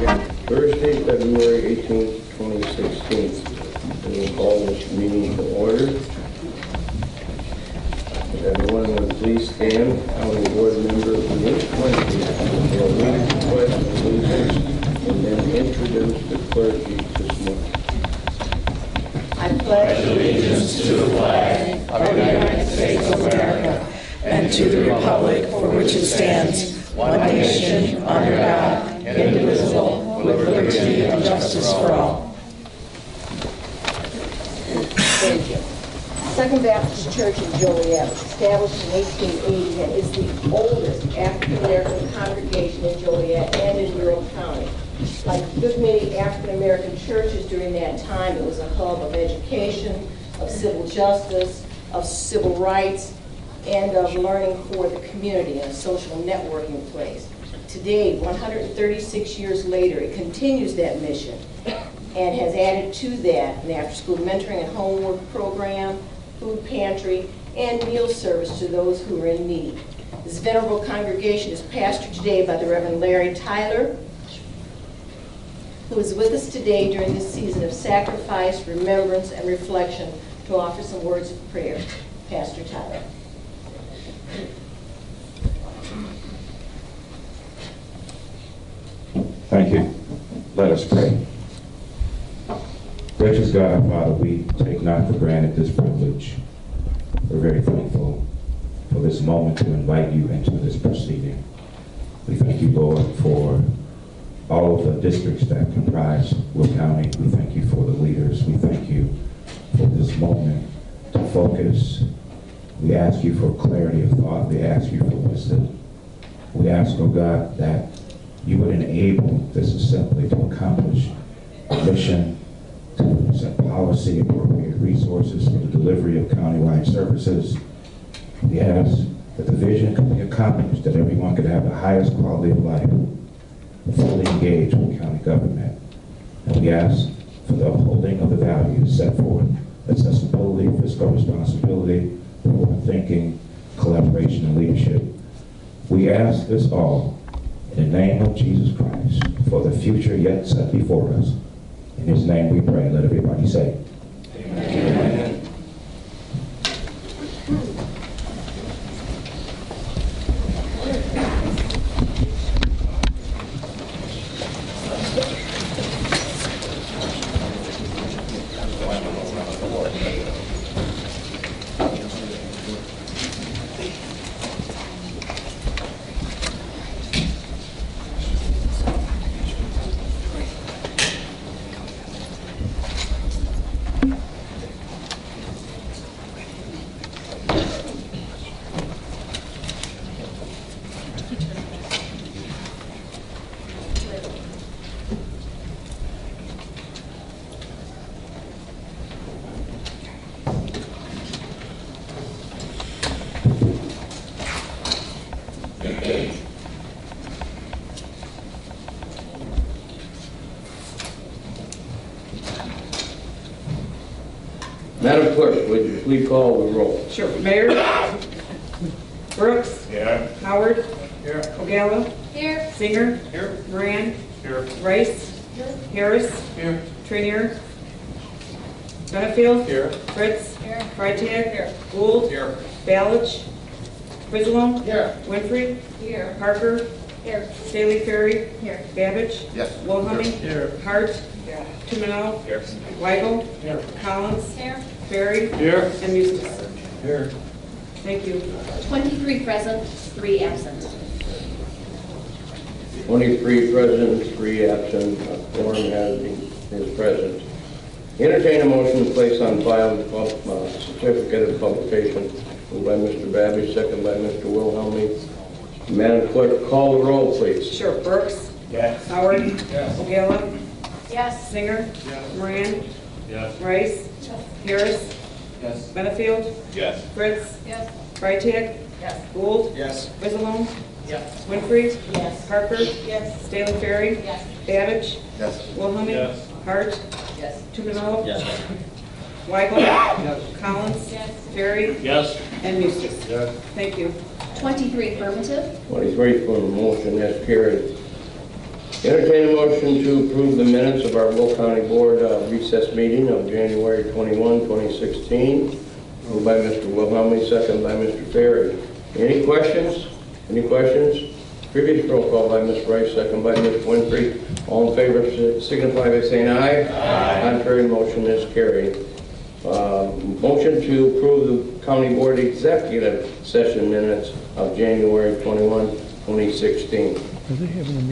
Thursday, February 18th, 2016. We will call this meeting to order. Everyone would please stand. County Board Member Nick Quincy will read the pledge of allegiance and then introduce the clergy this morning. I pledge allegiance to the flag of the United States of America and to the republic for which it stands, one nation, under God, indivisible, with liberty and justice for all. Thank you. Second Baptist Church in Joliet was established in 1880 and is the oldest African-American congregation in Joliet and in Monroe County. Like a good many African-American churches during that time, it was a hub of education, of civil justice, of civil rights, and of learning for the community and a social networking place. Today, 136 years later, it continues that mission and has added to that an after-school mentoring and homework program, food pantry, and meal service to those who are in need. This venerable congregation is pastored today by the Reverend Larry Tyler, who is with us today during this season of sacrifice, remembrance, and reflection to offer some words of prayer. Pastor Tyler. Thank you. Let us pray. Gracious God, our Father, we take not for granted this privilege. We're very thankful for this moment to invite you into this proceeding. We thank you, Lord, for all of the districts that comprise Will County. We thank you for the leaders. We thank you for this moment to focus. We ask you for clarity of thought. We ask you for wisdom. We ask, oh God, that you would enable this assembly to accomplish a mission, to set policy, appropriate resources for the delivery of countywide services. We ask that the vision could be accomplished, that everyone could have the highest quality of life, fully engaged with county government. And we ask for the upholding of the values set forth: accessibility, fiscal responsibility, forward thinking, collaboration, and leadership. We ask this all in the name of Jesus Christ for the future yet set before us. In his name we pray. Let everybody say, Amen. Madam Clerk, would you please call the roll? Sure. Mayor? Brooks? Here. Howard? Here. Ogalla? Here. Singer? Here. Moran? Here. Rice? Here. Harris? Here. Trainier? Benefield? Here. Fritz? Here. Freitag? Here. Gould? Here. Balich? Quislum? Here. Winfrey? Here. Parker? Here. Staley Ferry? Here. Babbage? Yes. Wilhelmie? Here. Hart? Tumino? Here. Weigel? Here. Collins? Here. Ferry? Here. And Eustace. Here. Thank you. 23 present, 3 absent. 23 present, 3 absent. A quorum is present. Entertain a motion to place on file the certificate of publication. Moved by Mr. Babbage, second by Mr. Wilhelmie. Madam Clerk, call the roll, please. Sure. Brooks? Yes. Howard? Yes. Ogalla? Yes. Singer? Yes. Moran? Yes. Rice? Harris? Yes. Benefield? Yes. Fritz? Yes. Freitag? Yes. Gould? Yes. Quislum? Yes. Winfrey? Yes. Parker? Yes. Staley Ferry? Yes. Babbage? Yes. Wilhelmie? Yes. Hart? Yes. Tumino? Yes. Weigel? Yes. Collins? Yes. Ferry? Yes. And Eustace. Yes. Thank you. 23 affirmative. 23 for the motion, that's carried. Entertain a motion to approve the minutes of our Will County Board recess meeting of January 21, 2016. Moved by Mr. Wilhelmy, second by Mr. Ferry. Any questions? Any questions? Previous roll call by Ms. Rice, second by Ms. Winfrey. All in favor signify by saying aye. Aye. Contrary, motion is carried. Motion to approve the County Board Executive Session minutes of January 21, 2016.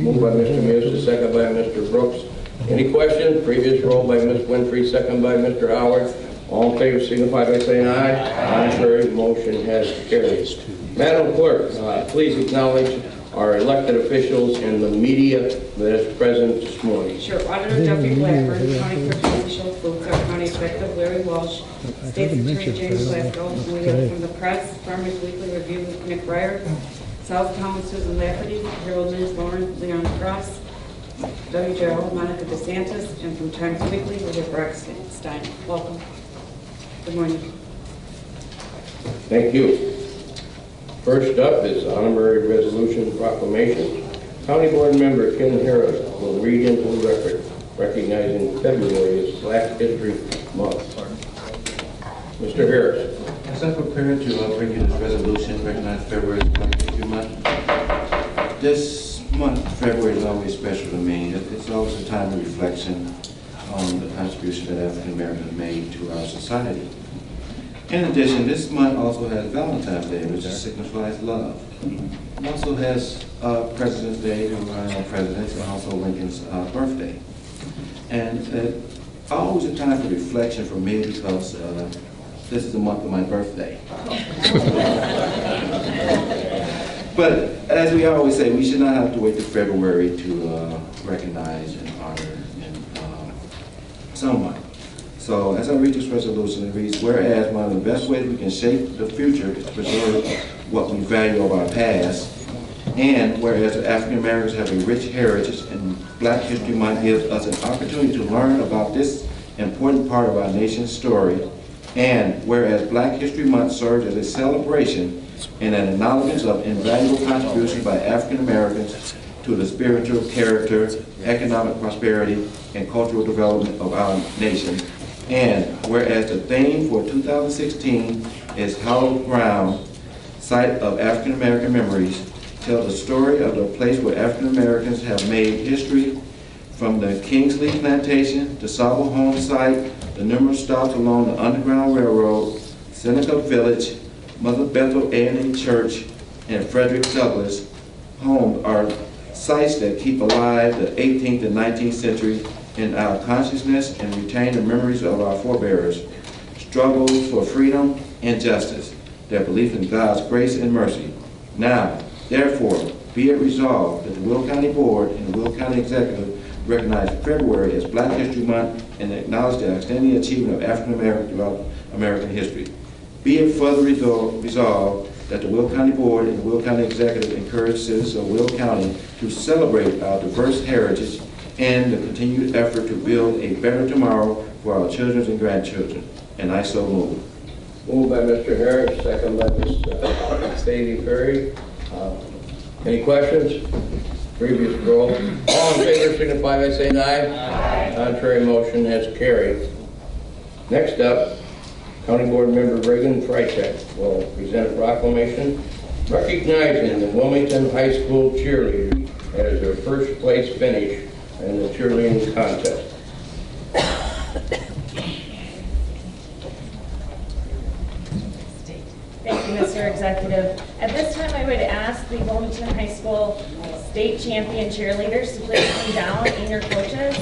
Moved by Mr. Muse, second by Mr. Brooks. Any questions? Previous roll by Ms. Winfrey, second by Mr. Howard. All in favor signify by saying aye. Contrary, motion has carried. Madam Clerk, please acknowledge our elected officials and the media that is present this morning. Sure. Auditor Duffy Blackburn, County Clerk Official Boots, our County Executive Larry Walsh, State Attorney James Glasgow, we have from the press, Farmers Weekly Review with Nick Breyer, Southtown Susan Lafferty, Herald News Lauren Leon Cross, WJL Monica DeSantis, and from Times Weekly we have Brock Stein. Welcome. Good morning. Thank you. First up is honorary resolution proclamation. County Board Member Ken Harris will read into the record, recognizing February as Black History Month. Mr. Harris. As I prepare to bring you this resolution, recognize February as Black History Month. This month, February, is always special to me. It's always a time of reflection on the contribution that African Americans made to our society. In addition, this month also has Valentine's Day, which signifies love. It also has President's Day, to remind our presidents, and also Lincoln's birthday. And always a time for reflection for me because this is the month of my birthday. But as we always say, we should not have to wait till February to recognize and honor someone. So as I read this resolution, it reads, whereas one of the best ways we can shape the future is to preserve what we value of our past, and whereas the African Americans have a rich heritage and Black History Month gives us an opportunity to learn about this important part of our nation's story, and whereas Black History Month serves as a celebration and an acknowledgement of invaluable contributions by African Americans to the spiritual character, economic prosperity, and cultural development of our nation. And whereas the theme for 2016 is Hallowed Ground, Site of African American Memories, tells the story of the place where African Americans have made history, from the Kingsley Plantation, the Sabo Home Site, the numerous stops along the Underground Railroad, Seneca Village, Mother Bethel A&E Church, and Frederick Douglass homes are sites that keep alive the 18th and 19th century in our consciousness and retain the memories of our forebears, struggles for freedom and justice, their belief in God's grace and mercy. Now, therefore, be it resolved that the Will County Board and the Will County Executive recognize February as Black History Month and acknowledge the outstanding achievement of African Americans throughout American history. Be it further resolved that the Will County Board and the Will County Executive encourage citizens of Will County to celebrate our diverse heritage and the continued effort to build a better tomorrow for our children and grandchildren. And I so move. Moved by Mr. Harris, second by Ms. Sadie Perry. Any questions? Previous roll. All in favor signify by saying aye. Aye. Contrary, motion has carried. Next up, County Board Member Reagan Freitag will present a proclamation recognizing the Wilmington High School cheerleaders as their first place finish in the cheerleading contest. Thank you, Mr. Executive. At this time, I would ask the Wilmington High School state champion cheerleaders to please come down and your coaches.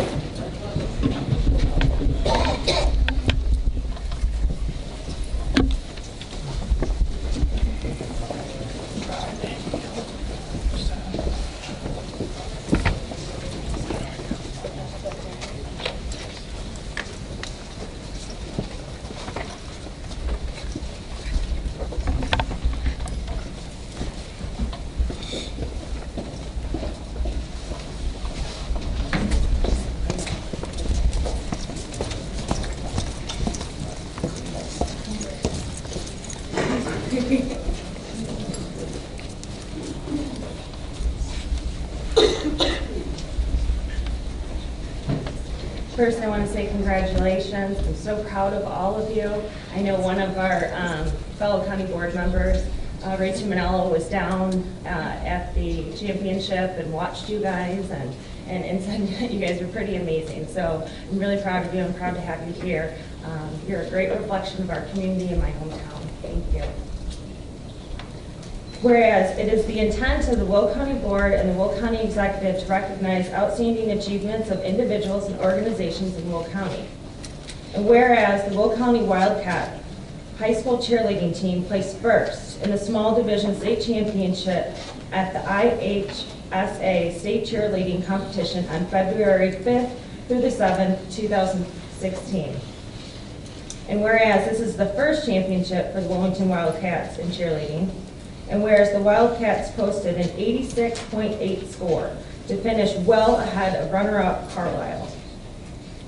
First, I want to say congratulations. I'm so proud of all of you. I know one of our fellow county board members, Rachel Manello, was down at the championship and watched you guys and said that you guys were pretty amazing. So I'm really proud of you. I'm proud to have you here. You're a great reflection of our community in my hometown. Thank you. Whereas it is the intent of the Will County Board and the Will County Executive to recognize outstanding achievements of individuals and organizations in Will County. And whereas the Will County Wildcat High School cheerleading team placed first in the small division state championship at the IHSA state cheerleading competition on February 5th through the 7th, 2016. And whereas this is the first championship for the Wilmington Wildcats in cheerleading, and whereas the Wildcats posted an 86.8 score to finish well ahead of runner-up Carlisle.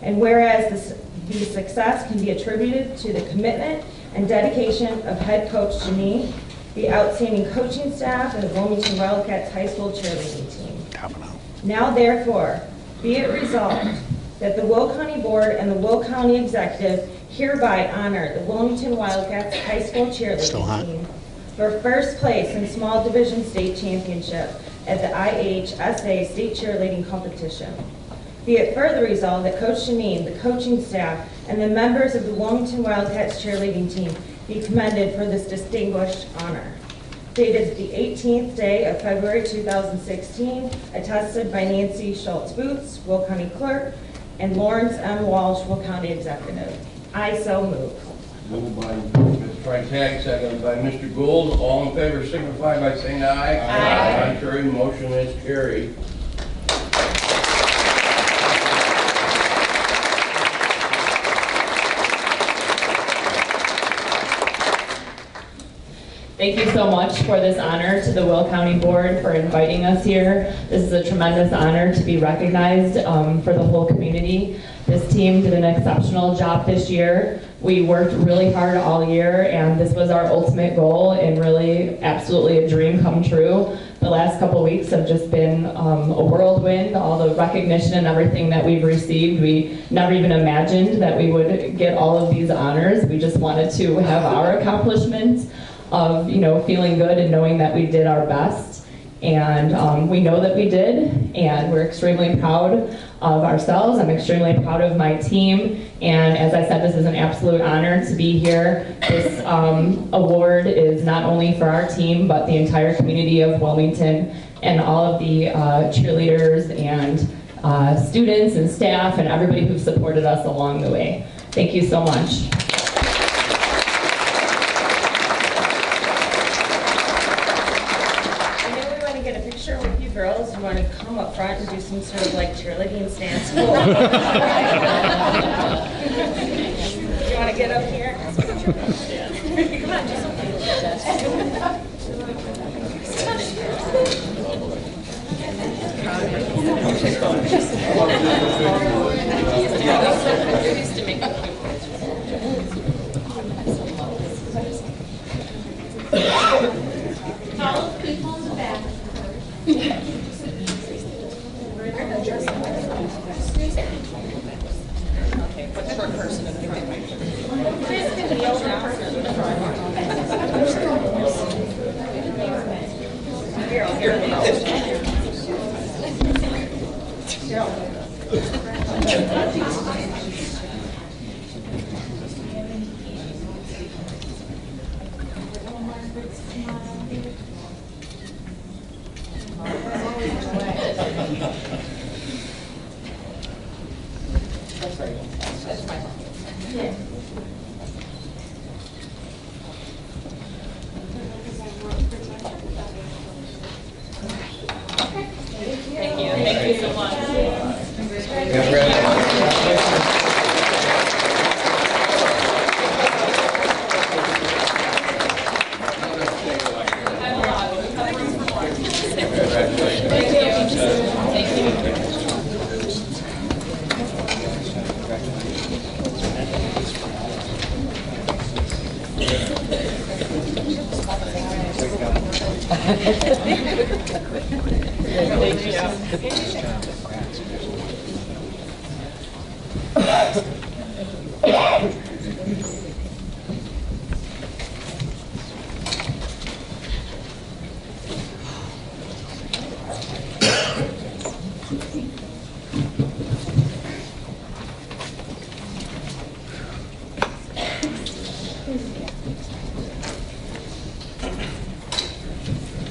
And whereas the success can be attributed to the commitment and dedication of head coach Janine, the outstanding coaching staff, and the Wilmington Wildcats high school cheerleading team. Now therefore, be it resolved that the Will County Board and the Will County Executive hereby honor the Wilmington Wildcats high school cheerleading team for first place in small division state championship at the IHSA state cheerleading competition. Be it further resolved that Coach Janine, the coaching staff, and the members of the Wilmington Wildcats cheerleading team be commended for this distinguished honor. Dated the 18th day of February 2016, attested by Nancy Schultz-Boots, Will County Clerk, and Lawrence M. Walsh, Will County Executive. I so move. Moved by Ms. Freitag, seconded by Mr. Gould. All in favor signify by saying aye. Aye. Contrary, motion is carried. Thank you so much for this honor to the Will County Board for inviting us here. This is a tremendous honor to be recognized for the whole community. This team did an exceptional job this year. We worked really hard all year, and this was our ultimate goal and really absolutely a dream come true. The last couple weeks have just been a whirlwind, all the recognition and everything that we've received. We never even imagined that we would get all of these honors. We just wanted to have our accomplishments of feeling good and knowing that we did our best, and we know that we did, and we're extremely proud of ourselves. I'm extremely proud of my team, and as I said, this is an absolute honor to be here. This award is not only for our team but the entire community of Wilmington and all of the cheerleaders and students and staff and everybody who supported us along the way. Thank you so much. Girls, you want to come up front and do some sort of like cheerleading stance? You want to get up here? Come on, do something. Follow people in the back. Okay, put the short person in the front. That's my fault. Yeah. Thank you. Thank you so much.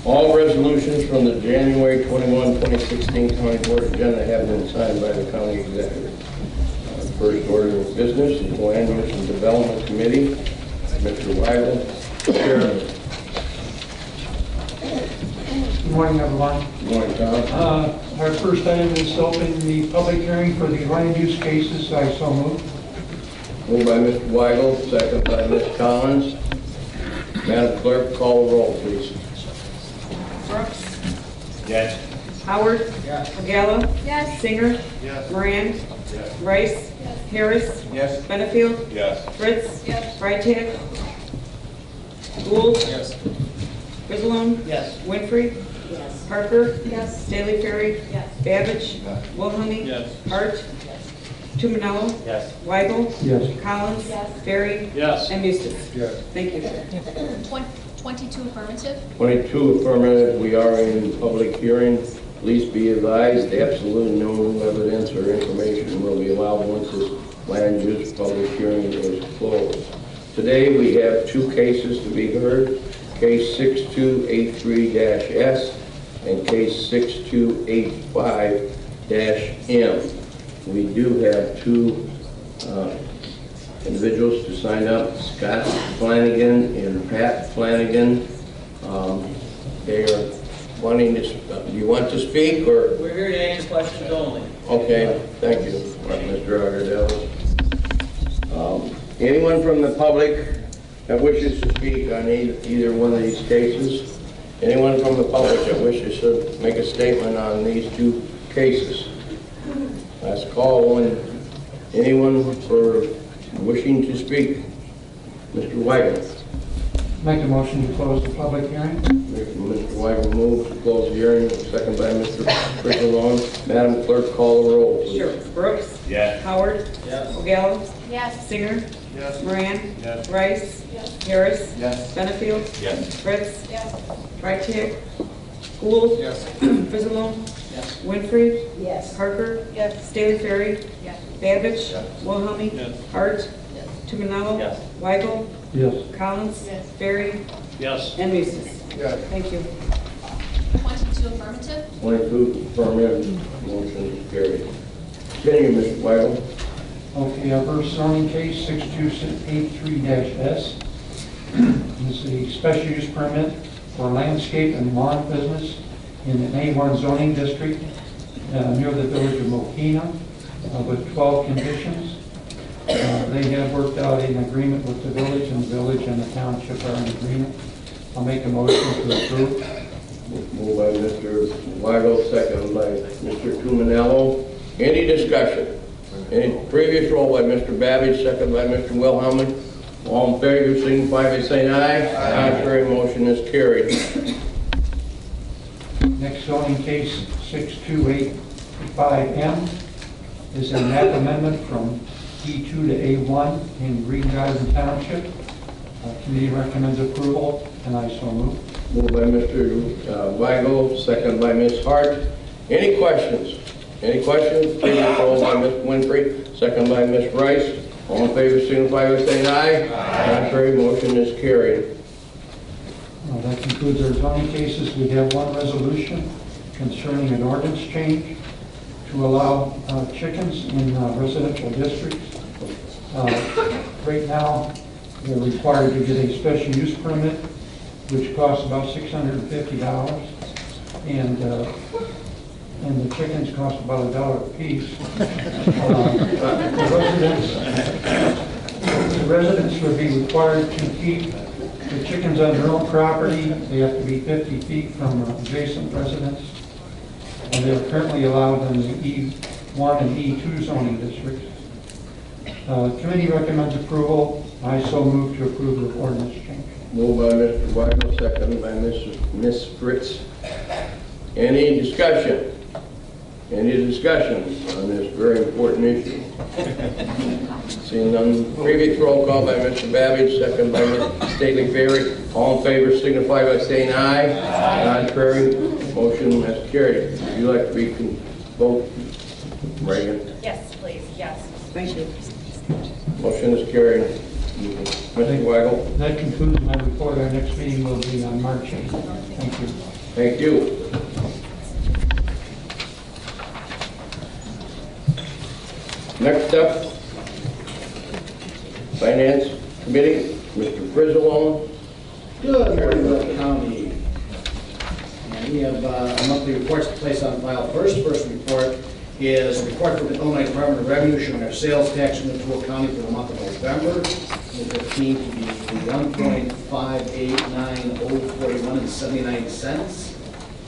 All resolutions from the January 21, 2016 County Board agenda have been signed by the County Executive. First order of business is Land Use and Development Committee. Mr. Weigel, Chairman. Good morning, everyone. Good morning, Tom. Our first item is to open the public hearing for the land use cases. I so move. Moved by Mr. Weigel, second by Ms. Collins. Madam Clerk, call the roll, please. Brooks. Yes. Howard. Yes. Pagala. Yes. Singer. Yes. Moran. Yes. Rice. Harris. Yes. Benefield. Yes. Fritz. Yes. Freitag. Gould. Yes. Griswold. Yes. Winfrey. Yes. Parker. Yes. Staley Ferry. Yes. Babbage. Wilhelmie. Yes. Hart. Tumanello. Yes. Weigel. Yes. Collins. Yes. Berry. Yes. And Eustace. Yes. Thank you. 22 affirmative. 22 affirmative. We are in public hearing. Please be advised, absolutely no new evidence or information will be allowed once this land use public hearing is closed. Today we have two cases to be heard. Case 6283-S and case 6285-M. We do have two individuals to sign up, Scott Flanagan and Pat Flanagan. They are wanting to, do you want to speak or? We're here to answer questions only. Okay, thank you, Mr. Agardell. Anyone from the public that wishes to speak on either one of these cases? Anyone from the public that wishes to make a statement on these two cases? Last call on anyone for wishing to speak. Mr. Weigel. Make a motion to close the public hearing. Mr. Weigel moves to close the hearing, second by Mr. Griswold. Madam Clerk, call the roll, please. Sure. Brooks. Yes. Howard. Yes. Pagala. Yes. Singer. Yes. Moran. Yes. Rice. Yes. Harris. Yes. Benefield. Yes. Fritz. Yes. Freitag. Gould. Yes. Griswold. Yes. Winfrey. Yes. Parker. Yes. Staley Ferry. Yes. Babbage. Yes. Wilhelmie. Yes. Hart. Tumanello. Yes. Weigel. Yes. Collins. Yes. Berry. Yes. And Eustace. Yes. Thank you. 22 affirmative. 22 affirmative, motion is carried. Continue, Mr. Weigel. Okay, our first zoning case, 6283-S, is a special use permit for landscape and lawn business in an A1 zoning district near the village of Mokina with 12 conditions. They have worked out an agreement with the village, and the village and the township are in agreement. I'll make a motion to approve. Moved by Mr. Weigel, second by Mr. Tumanello. Any discussion? Any previous roll by Mr. Babbage, second by Mr. Wilhelmie. All in favor, signify by saying aye. Aye. Contrary motion is carried. Next zoning case, 6285M, is a map amendment from E2 to A1 in Green Garden Township. Committee recommends approval, and I so move. Moved by Mr. Weigel, second by Ms. Hart. Any questions? Any questions? Previous roll by Ms. Winfrey, second by Ms. Rice. All in favor, signify by saying aye. Aye. Contrary motion is carried. That concludes our zoning cases. We have one resolution concerning an ordinance change to allow chickens in residential districts. Right now, they're required to get a special use permit, which costs about $650, and the chickens cost about $1 a piece. The residents would be required to keep the chickens on their own property. They have to be 50 feet from adjacent residents, and they're currently allowed in the E1 and E2 zoning districts. Committee recommends approval. I so move to approve the ordinance change. Moved by Mr. Weigel, second by Ms. Fritz. Any discussion? Any discussion on this very important issue? Seeing none, previous roll call by Mr. Babbage, second by Ms. Stately Ferry. All in favor signify by saying aye. Aye. Contrary, motion has carried. Would you like to be vote, Reagan? Yes, please, yes. Thank you. Motion is carried. Mr. Weigel? That concludes my report. Our next meeting will be on March 8th. Thank you. Thank you. Next up, Finance Committee, Mr. Frizzalone. Good morning, Norfolk County. And we have a monthly reports to place on file first. First report is a report from the Illinois Department of Revenue showing our sales tax in Neuqua County for the month of November 2015 to be $1.589041.79.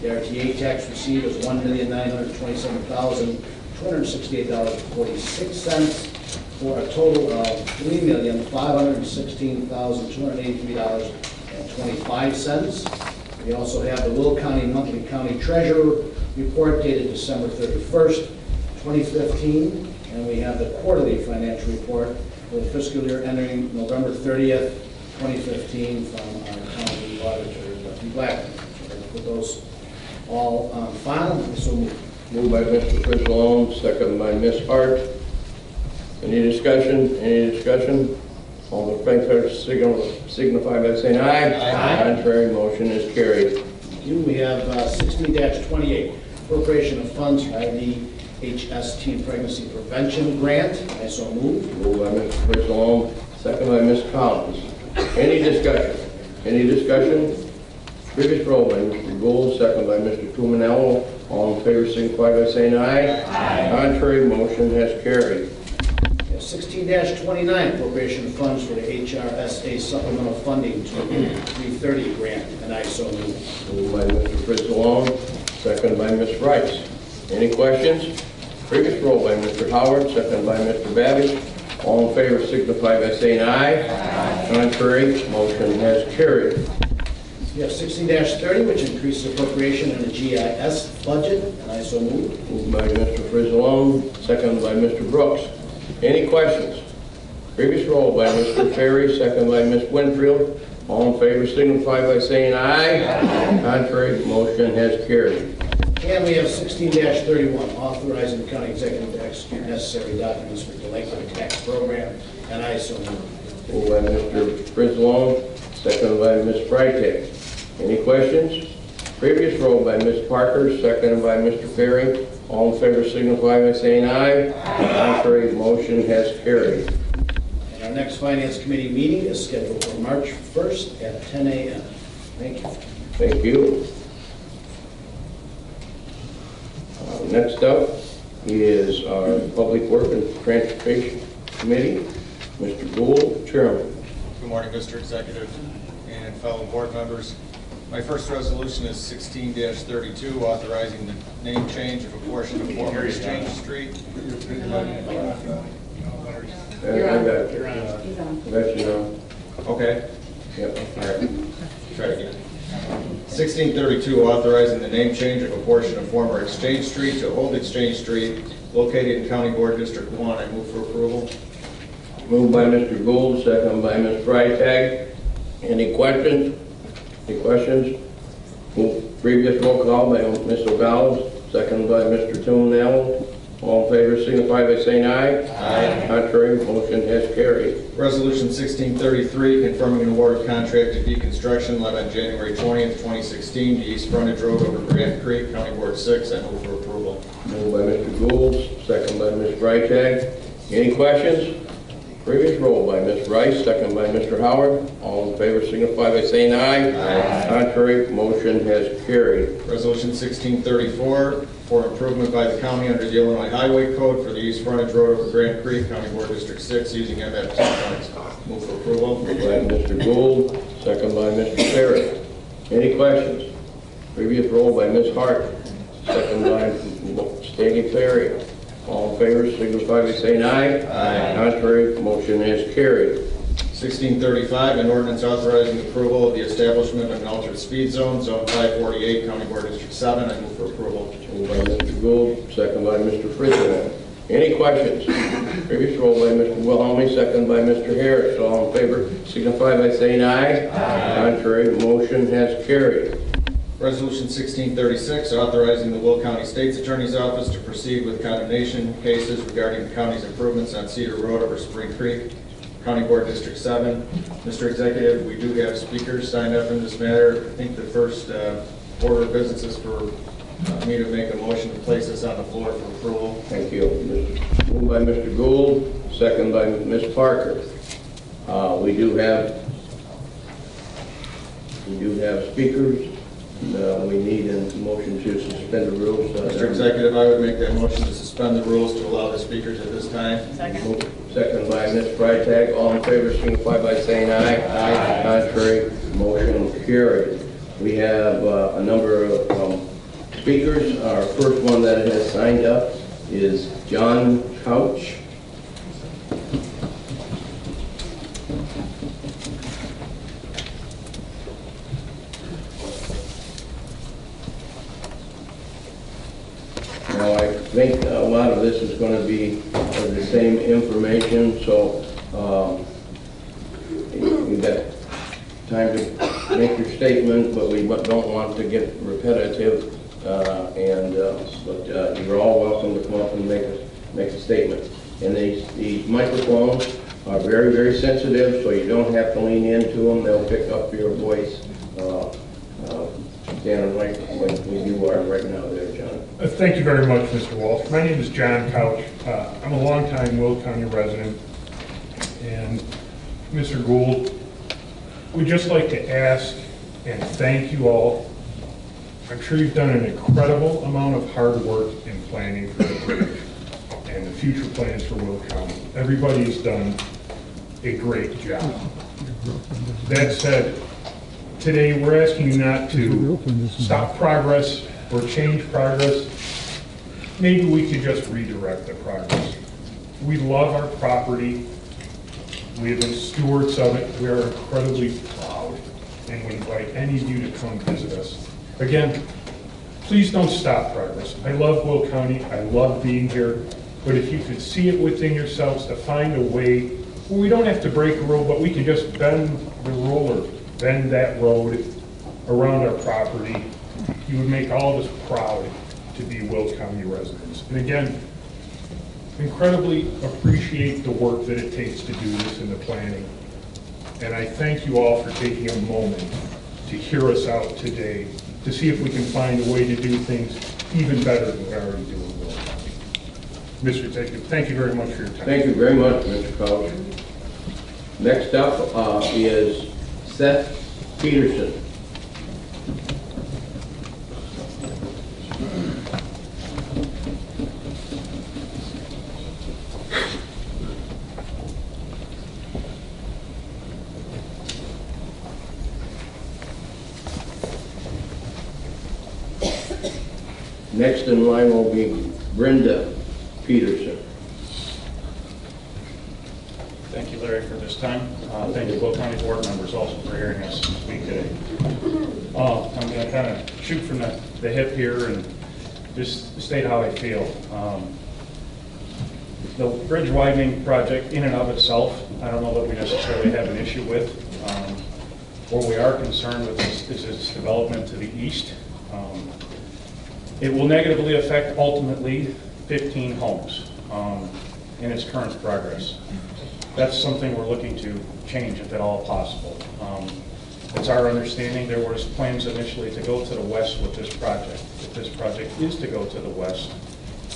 The RTA tax received was $1,927,268.46 for a total of $3,516,283.25. We also have the Will County Monthly County Treasurer Report dated December 31st, 2015, and we have the quarterly financial report for the fiscal year ending November 30th, 2015 from our county auditor, Dr. Blackman. So we're going to put those all on file. So Moved by Mr. Frizzalone, second by Ms. Hart. Any discussion? Any discussion? All in favor signify by saying aye. Aye. Contrary, motion is carried. we have 16-28, appropriation of funds by the HS-Teen Pregnancy Prevention Grant. I so move. Moved by Mr. Frizzalone, second by Ms. Collins. Any discussion? Any discussion? Previous roll by Mr. Gould, second by Mr. Tumanello. All in favor signify by saying aye. Aye. Contrary, motion has carried. 16-29, appropriation of funds for the HRSA supplemental funding to 330 grant, and I so move. Moved by Mr. Frizzalone, second by Ms. Rice. Any questions? Previous roll by Mr. Howard, second by Mr. Babbage. All in favor signify by saying aye. Aye. Contrary, motion has carried. You have 16-30, which increases appropriation in the GIS budget, and I so move. Moved by Mr. Frizzalone, second by Mr. Brooks. Any questions? Previous roll by Mr. Ferry, second by Ms. Winfield. All in favor signify by saying aye. Aye. Contrary, motion has carried. And we have 16-31, authorizing the county executive to execute necessary documents for delinquent tax program, and I so move. Moved by Mr. Frizzalone, second by Ms. Freitag. Any questions? Previous roll by Ms. Parker, second by Mr. Ferry. All in favor signify by saying aye. Aye. Contrary, motion has carried. And our next Finance Committee meeting is scheduled for March 1st at 10 a.m. Thank you. Thank you. Next up is our Public Work and Transportation Committee. Mr. Gould, Chairman. Good morning, Mr. Executive and fellow board members. My first resolution is 16-32, authorizing the name change of a portion of former Exchange Street. Okay. Yep. All right. Try it again. 1632, authorizing the name change of a portion of former Exchange Street to Old Exchange Street, located in County Board District 1. I move for approval. Moved by Mr. Gould, second by Ms. Freitag. Any questions? Any questions? Previous roll call by Ms. O'Gallagher, second by Mr. Tumanello. All in favor signify by saying aye. Aye. Contrary, motion has carried. Resolution 1633, confirming an award of contract to deconstruction led on January 20th, 2016 to East Frontage Road over Grant Creek, County Board 6. I move for approval. Moved by Mr. Gould, second by Ms. Freitag. Any questions? Previous roll by Ms. Rice, second by Mr. Howard. All in favor signify by saying aye. Aye. Contrary, motion has carried. Resolution 1634, for improvement by the county under the Illinois Highway Code for the East Frontage Road over Grant Creek, County Board District 6, using MFT funds. Move for approval. Moved by Mr. Gould, second by Mr. Ferry. Any questions? Previous roll by Ms. Hart, second by Stately Ferry. All in favor signify by saying aye. Aye. Contrary, motion is carried. 1635, an ordinance authorizing approval of the establishment of an altered speed zone, Zone 548, County Board District 7. I move for approval. Moved by Mr. Gould, second by Mr. Frizzalone. Any questions? Previous roll by Mr. Wilhelmie, second by Mr. Harris. All in favor signify by saying aye. Aye. Contrary, motion has carried. Resolution 1636, authorizing the Will County State's Attorney's Office to proceed with condemnation cases regarding the county's improvements on Cedar Road over Spring Creek, County Board District 7. Mr. Executive, we do have speakers signed up in this matter. I think the first order of business is for me to make a motion to place this on the floor for approval. Thank you. Moved by Mr. Gould, second by Ms. Parker. We do have speakers. We need a motion to suspend the rules. Mr. Executive, I would make that motion to suspend the rules to allow the speakers at this time. Second. Second by Ms. Freitag. All in favor signify by saying aye. Aye. Contrary, motion carried. We have a number of speakers. Our first one that has signed up is John Couch. Now, I think a lot of this is going to be the same information, so you've got time to make your statement, but we don't want to get repetitive, but you're all welcome to come up and make a statement. And these microphones are very, very sensitive, so you don't have to lean into them. They'll pick up your voice. Stand like you are right now there, John. Thank you very much, Mr. Walsh. My name is John Couch. I'm a longtime Will County resident. And Mr. Gould, we'd just like to ask and thank you all. I'm sure you've done an incredible amount of hard work in planning for the bridge and the future plans for Will County. Everybody's done a great job. That said, today we're asking you not to stop progress or change progress. Maybe we could just redirect the progress. We love our property. We have been stewards of it. We are incredibly proud, and we invite any of you to come visit us. Again, please don't stop progress. I love Will County. I love being here. But if you could see it within yourselves to find a way where we don't have to break a rule, but we can just bend the rule or bend that road around our property, you would make all of us proud to be Will County residents. And again, incredibly appreciate the work that it takes to do this in the planning. And I thank you all for taking a moment to hear us out today to see if we can find a way to do things even better than we already do in Will County. Mr. Executive, thank you very much for your time. Thank you very much, Mr. Couch. Next up is Seth Peterson. Next in line will be Brenda Peterson. Thank you, Larry, for this time. Thank you, Will County Board members, also for hearing us speak today. I'm going to kind of shoot from the hip here and just state how I feel. The bridge widening project in and of itself, I don't know that we necessarily have an issue with. What we are concerned with is its development to the east. It will negatively affect ultimately 15 homes in its current progress. That's something we're looking to change if at all possible. It's our understanding there was plans initially to go to the west with this project. If this project is to go to the west,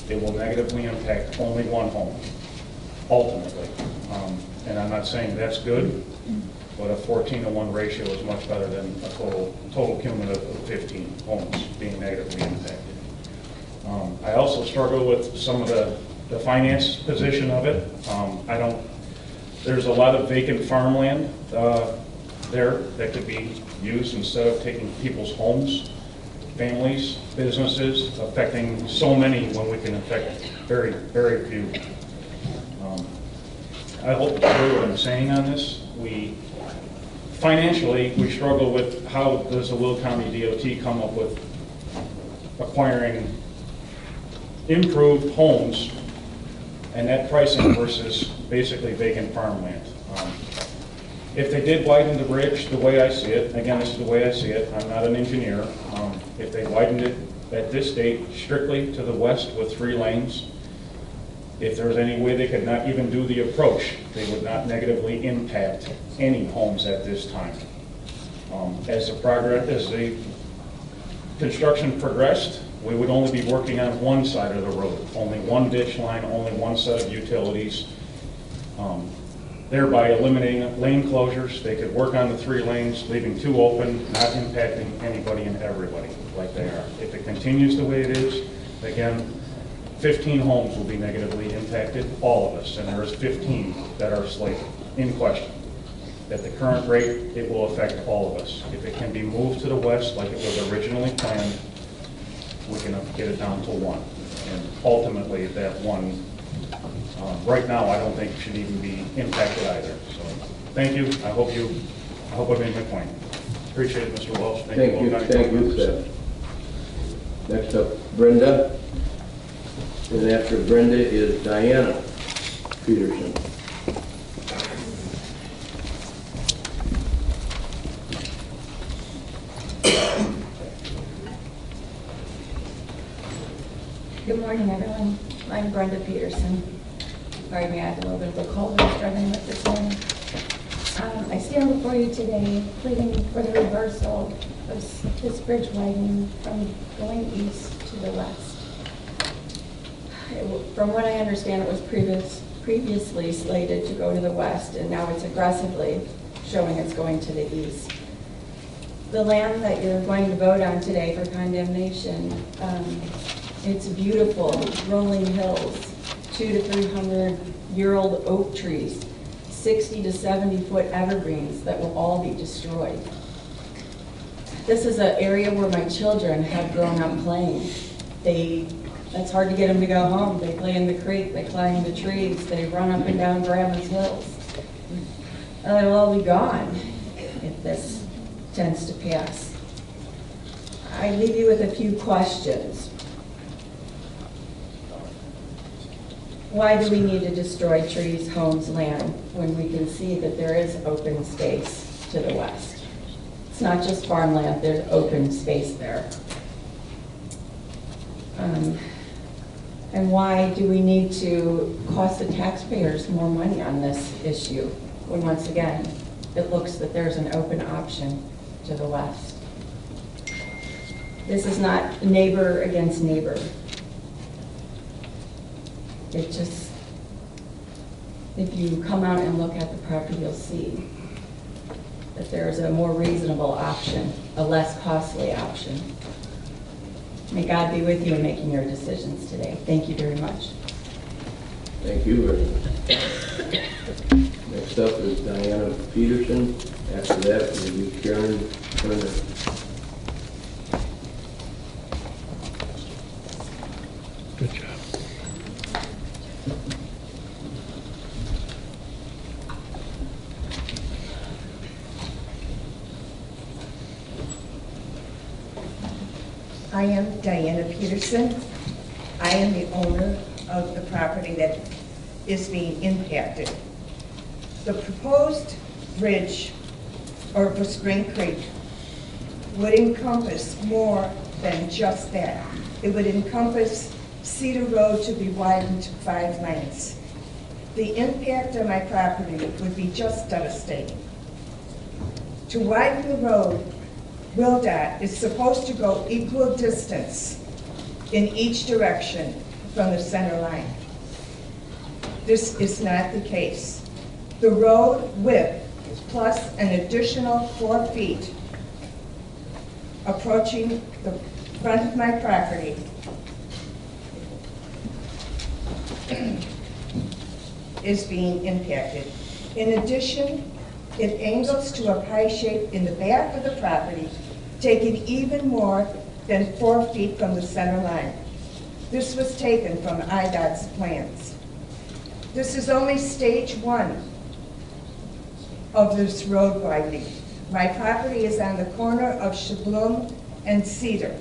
it will negatively impact only one home, ultimately. And I'm not saying that's good, but a 14-to-1 ratio is much better than a total cumulative of 15 homes being negatively impacted. I also struggle with some of the finance position of it. There's a lot of vacant farmland there that could be used instead of taking people's homes, families, businesses, affecting so many when we can affect very, very few. I hope you hear what I'm saying on this. Financially, we struggle with how does the Will County DOT come up with acquiring improved homes and that pricing versus basically vacant farmland. If they did widen the bridge, the way I see it, again, this is the way I see it, I'm not an engineer, if they widened it at this date strictly to the west with 3 lanes, if there was any way they could not even do the approach, they would not negatively impact any homes at this time. As the construction progressed, we would only be working on one side of the road, only one ditch line, only one set of utilities, thereby eliminating lane closures. They could work on the 3 lanes, leaving 2 open, not impacting anybody and everybody like they are. If it continues the way it is, again, 15 homes will be negatively impacted, all of us, and there is 15 that are slated in question. At the current rate, it will affect all of us. If it can be moved to the west like it was originally planned, we can get it down to 1. And ultimately, that 1, right now, I don't think it should even be impacted either. So, thank you. I hope I made my point. Appreciate it, Mr. Welch. Thank you, Seth. Next up, Brenda. And after Brenda is Diana Peterson. Good morning, everyone. I'm Brenda Peterson. Pardon me, I have a little bit of a cold I'm struggling with this morning. I stand before you today pleading for the reversal of this bridge widening from going east to the west. From what I understand, it was previously slated to go to the west, and now it's aggressively showing it's going to the east. The land that you're going to vote on today for condemnation, it's beautiful, rolling hills, 200 to 300-year-old oak trees, 60 to 70-foot evergreens that will all be destroyed. This is an area where my children have grown up playing. It's hard to get them to go home. They play in the creek, they climb the trees, they run up and down Grandma's hills. They'll all be gone if this tends to pass. I leave you with a few questions. Why do we need to destroy trees, homes, land, when we can see that there is open space to the west? It's not just farmland, there's open space there. And why do we need to cost the taxpayers more money on this issue when, once again, it looks that there's an open option to the west? This is not neighbor against neighbor. It just, if you come out and look at the property, you'll see that there's a more reasonable option, a less costly option. May God be with you in making your decisions today. Thank you very much. Thank you very much. Next up is Diana Peterson. After that will be Karen Turner. Good job. I am Diana Peterson. I am the owner of the property that is being impacted. The proposed bridge over Spring Creek would encompass more than just that. It would encompass Cedar Road to be widened to 5 lanes. The impact on my property would be just devastating. To widen the road, WillDOT is supposed to go equal distance in each direction from the center line. This is not the case. The road width plus an additional 4 feet approaching the front of my property is being impacted. In addition, it angles to a pie shape in the back of the property, taking even more than 4 feet from the center line. This was taken from IDOT's plans. This is only stage 1 of this road widening. My property is on the corner of Shabloom and Cedar.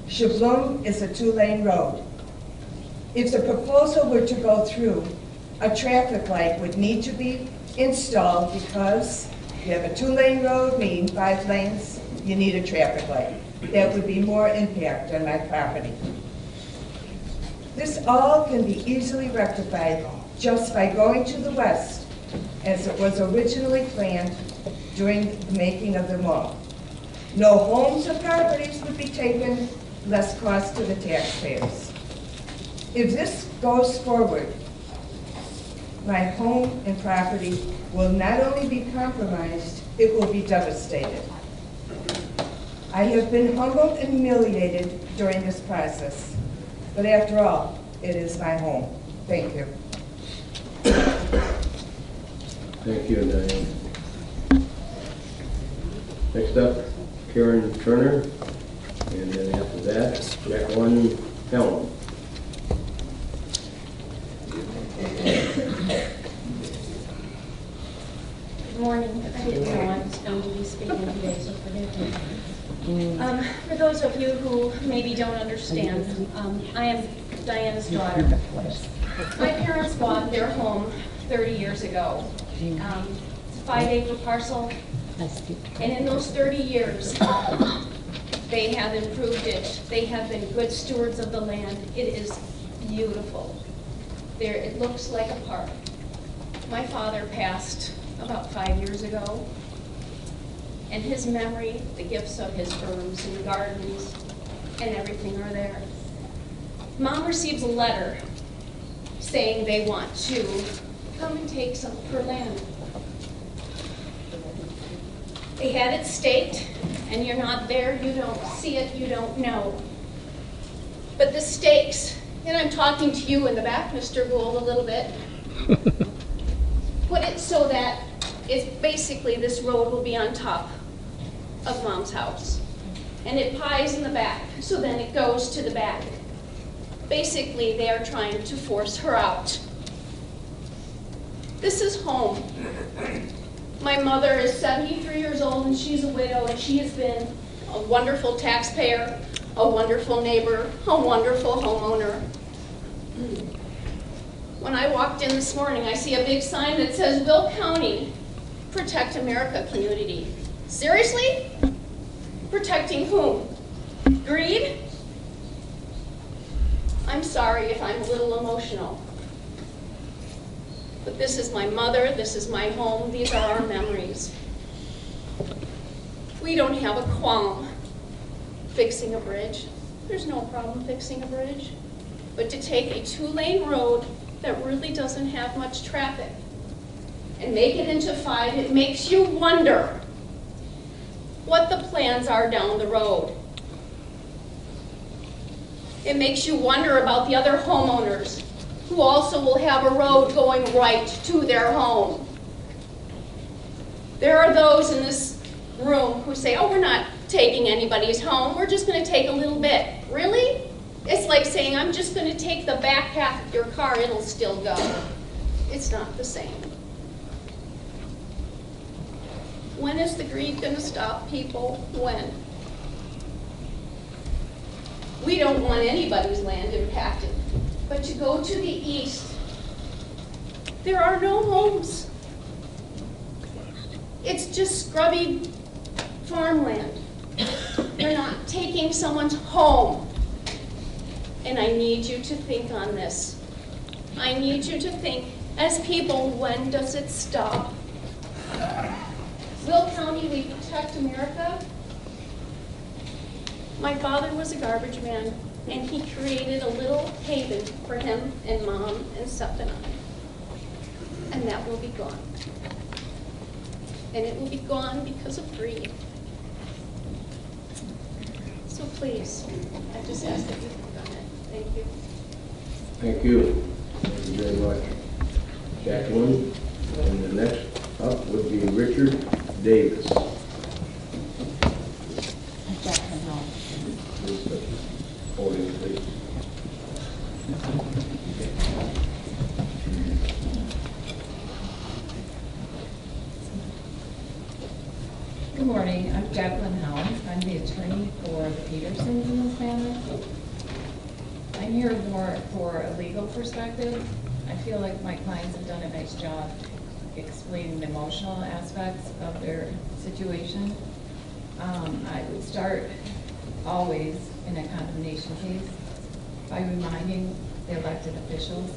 Shabloom is a 2-lane road. If the proposal were to go through, a traffic light would need to be installed because you have a 2-lane road, meaning 5 lanes, you need a traffic light. That would be more impact on my property. This all can be easily rectified just by going to the west, as it was originally planned during the making of the mall. No homes or properties would be taken, less cost to the taxpayers. If this goes forward, my home and property will not only be compromised, it will be devastated. I have been humbled and humiliated during this process, but after all, it is my home. Thank you. Thank you, Diane. Next up, Karen Turner, and then after that, Jacqueline Helen. Good morning. I didn't know I was going to be speaking today, so forgive me. For those of you who maybe don't understand, I am Diana's daughter. My parents bought their home 30 years ago. It's a 5-acre parcel, and in those 30 years, they have improved it. They have been good stewards of the land. It is beautiful. There, it looks like a park. My father passed about 5 years ago, and his memory, the gifts of his herbs and gardens and everything are there. Mom receives a letter saying they want to come and take some of her land. They had it staked, and you're not there, you don't see it, you don't know. But the stakes, and I'm talking to you in the back, Mr. Gould, a little bit, put it so that it's basically this road will be on top of Mom's house. And it pies in the back, so then it goes to the back. Basically, they are trying to force her out. This is home. My mother is 73 years old, and she's a widow, and she has been a wonderful taxpayer, a wonderful neighbor, a wonderful homeowner. When I walked in this morning, I see a big sign that says, Will County, Protect America Community. Seriously? Protecting whom? Greed? I'm sorry if I'm a little emotional. But this is my mother, this is my home, these are our memories. We don't have a qualm fixing a bridge. There's no problem fixing a bridge. But to take a 2-lane road that really doesn't have much traffic and make it into 5, it makes you wonder what the plans are down the road. It makes you wonder about the other homeowners who also will have a road going right to their home. There are those in this room who say, oh, we're not taking anybody's home, we're just going to take a little bit. Really? It's like saying, I'm just going to take the back half of your car, it'll still go. It's not the same. When is the greed going to stop, people? When? We don't want anybody's land impacted. But to go to the east, there are no homes. It's just scrubby farmland. You're not taking someone's home. And I need you to think on this. I need you to think, as people, when does it stop? Will County, we protect America? My father was a garbage man, and he created a little haven for him and Mom and Seth and I. And that will be gone. And it will be gone because of greed. So please, I just ask that you think on it. Thank you. Thank you. Thank you very much, Jacqueline. And the next up would be Richard Davis. Podium, please. Good morning, I'm Jacqueline Helms. I'm the attorney for the Petersons in this family. I I'm here more for a legal perspective. I feel like my clients have done a nice job explaining the emotional aspects of their situation. I would start always in a condemnation case by reminding the elected officials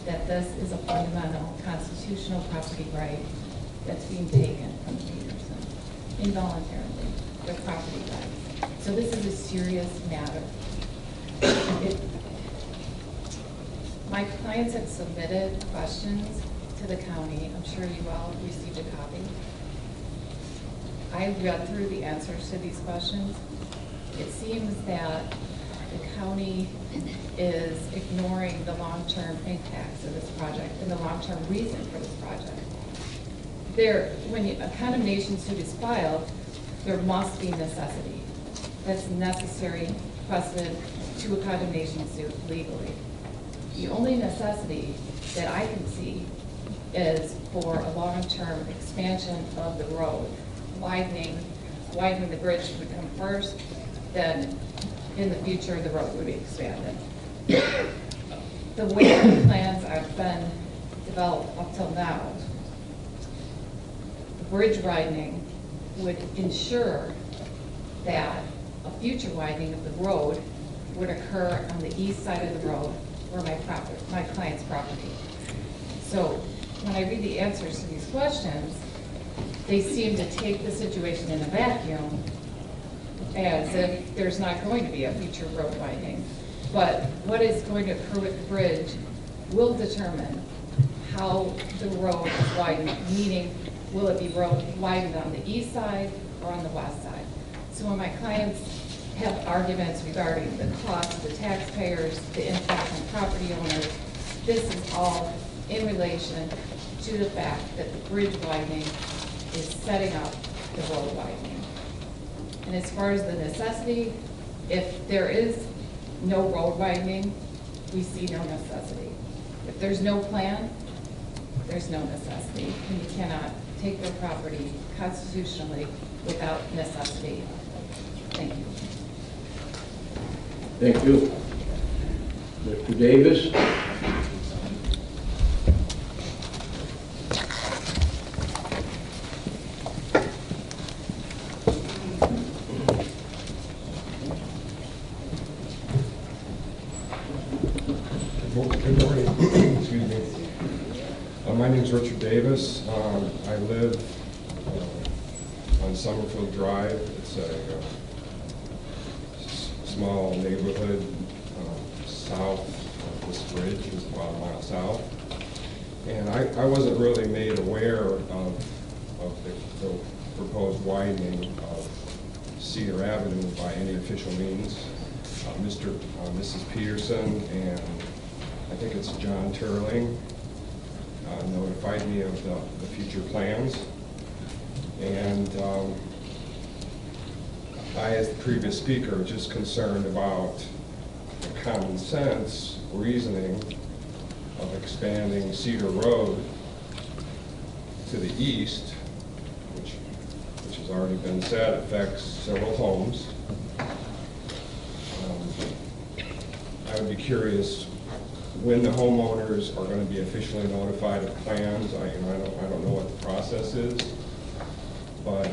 that this is a fundamental constitutional property right that's being taken from Peterson involuntarily, their property rights. So this is a serious matter. My clients have submitted questions to the county. I'm sure you all received a copy. I read through the answers to these questions. It seems that the county is ignoring the long-term impacts of this project and the long-term reason for this project. When a condemnation suit is filed, there must be necessity. That's necessary precedent to a condemnation suit legally. The only necessity that I can see is for a long-term expansion of the road, widening the bridge would come first, then in the future the road would be expanded. The way the plans have been developed up till now, the bridge widening would ensure that a future widening of the road would occur on the east side of the road where my client's property. So when I read the answers to these questions, they seem to take the situation in a vacuum as if there's not going to be a future road widening. But what is going to occur with the bridge will determine how the road is widened, meaning will it be widened on the east side or on the west side. So when my clients have arguments regarding the cost of the taxpayers, the impact on property owners, this is all in relation to the fact that the bridge widening is setting up the road widening. And as far as the necessity, if there is no road widening, we see no necessity. If there's no plan, there's no necessity. And you cannot take their property constitutionally without necessity. Thank you. Thank you. Mr. Davis? Good morning. Excuse me. My name is Richard Davis. I live on Summerfield Drive. It's a small neighborhood south of this bridge, just about a mile south. And I wasn't really made aware of the proposed widening of Cedar Avenue by any official means. Mrs. Peterson and I think it's John Turling notified me of the future plans. And I, as the previous speaker, just concerned about the common sense reasoning of expanding Cedar Road to the east, which has already been said affects several homes. I would be curious when the homeowners are going to be officially notified of plans. I don't know what the process is, but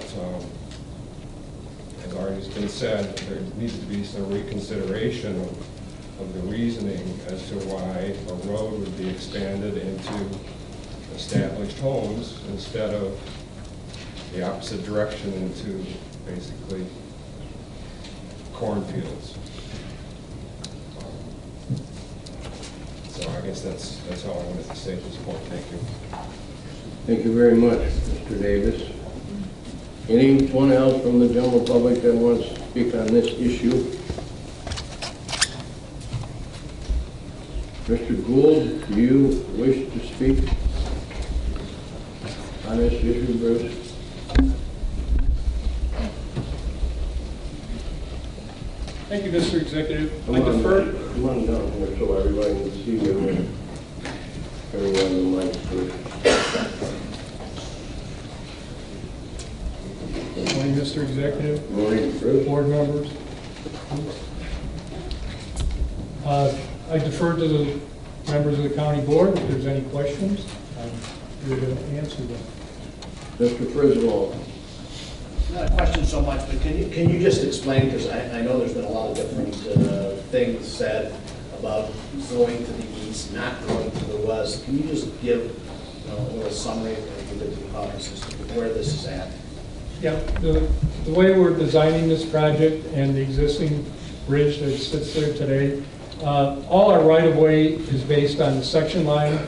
as already has been said, there needs to be some reconsideration of the reasoning as to why a road would be expanded into established homes instead of the opposite direction into basically cornfields. So I guess that's all I wanted to say at this point. Thank you. Thank you very much, Mr. Davis. Anyone else from the general public that wants to speak on this issue? Mr. Gould, do you wish to speak on this issue, Bruce? Thank you, Mr. Executive. Come on down here so everybody can see you and everyone on the mic, please. Good morning, Mr. Executive. Good morning, Bruce. Board members. I defer to the members of the county board. If there's any questions, I'm here to answer them. Mr. Friswold. Not a question so much, but can you just explain, because I know there's been a lot of different things said about going to the east, not going to the west. Can you just give a little summary of the hypothesis of where this is at? Yeah, the way we're designing this project and the existing bridge that sits there today, all our right-of-way is based on the section line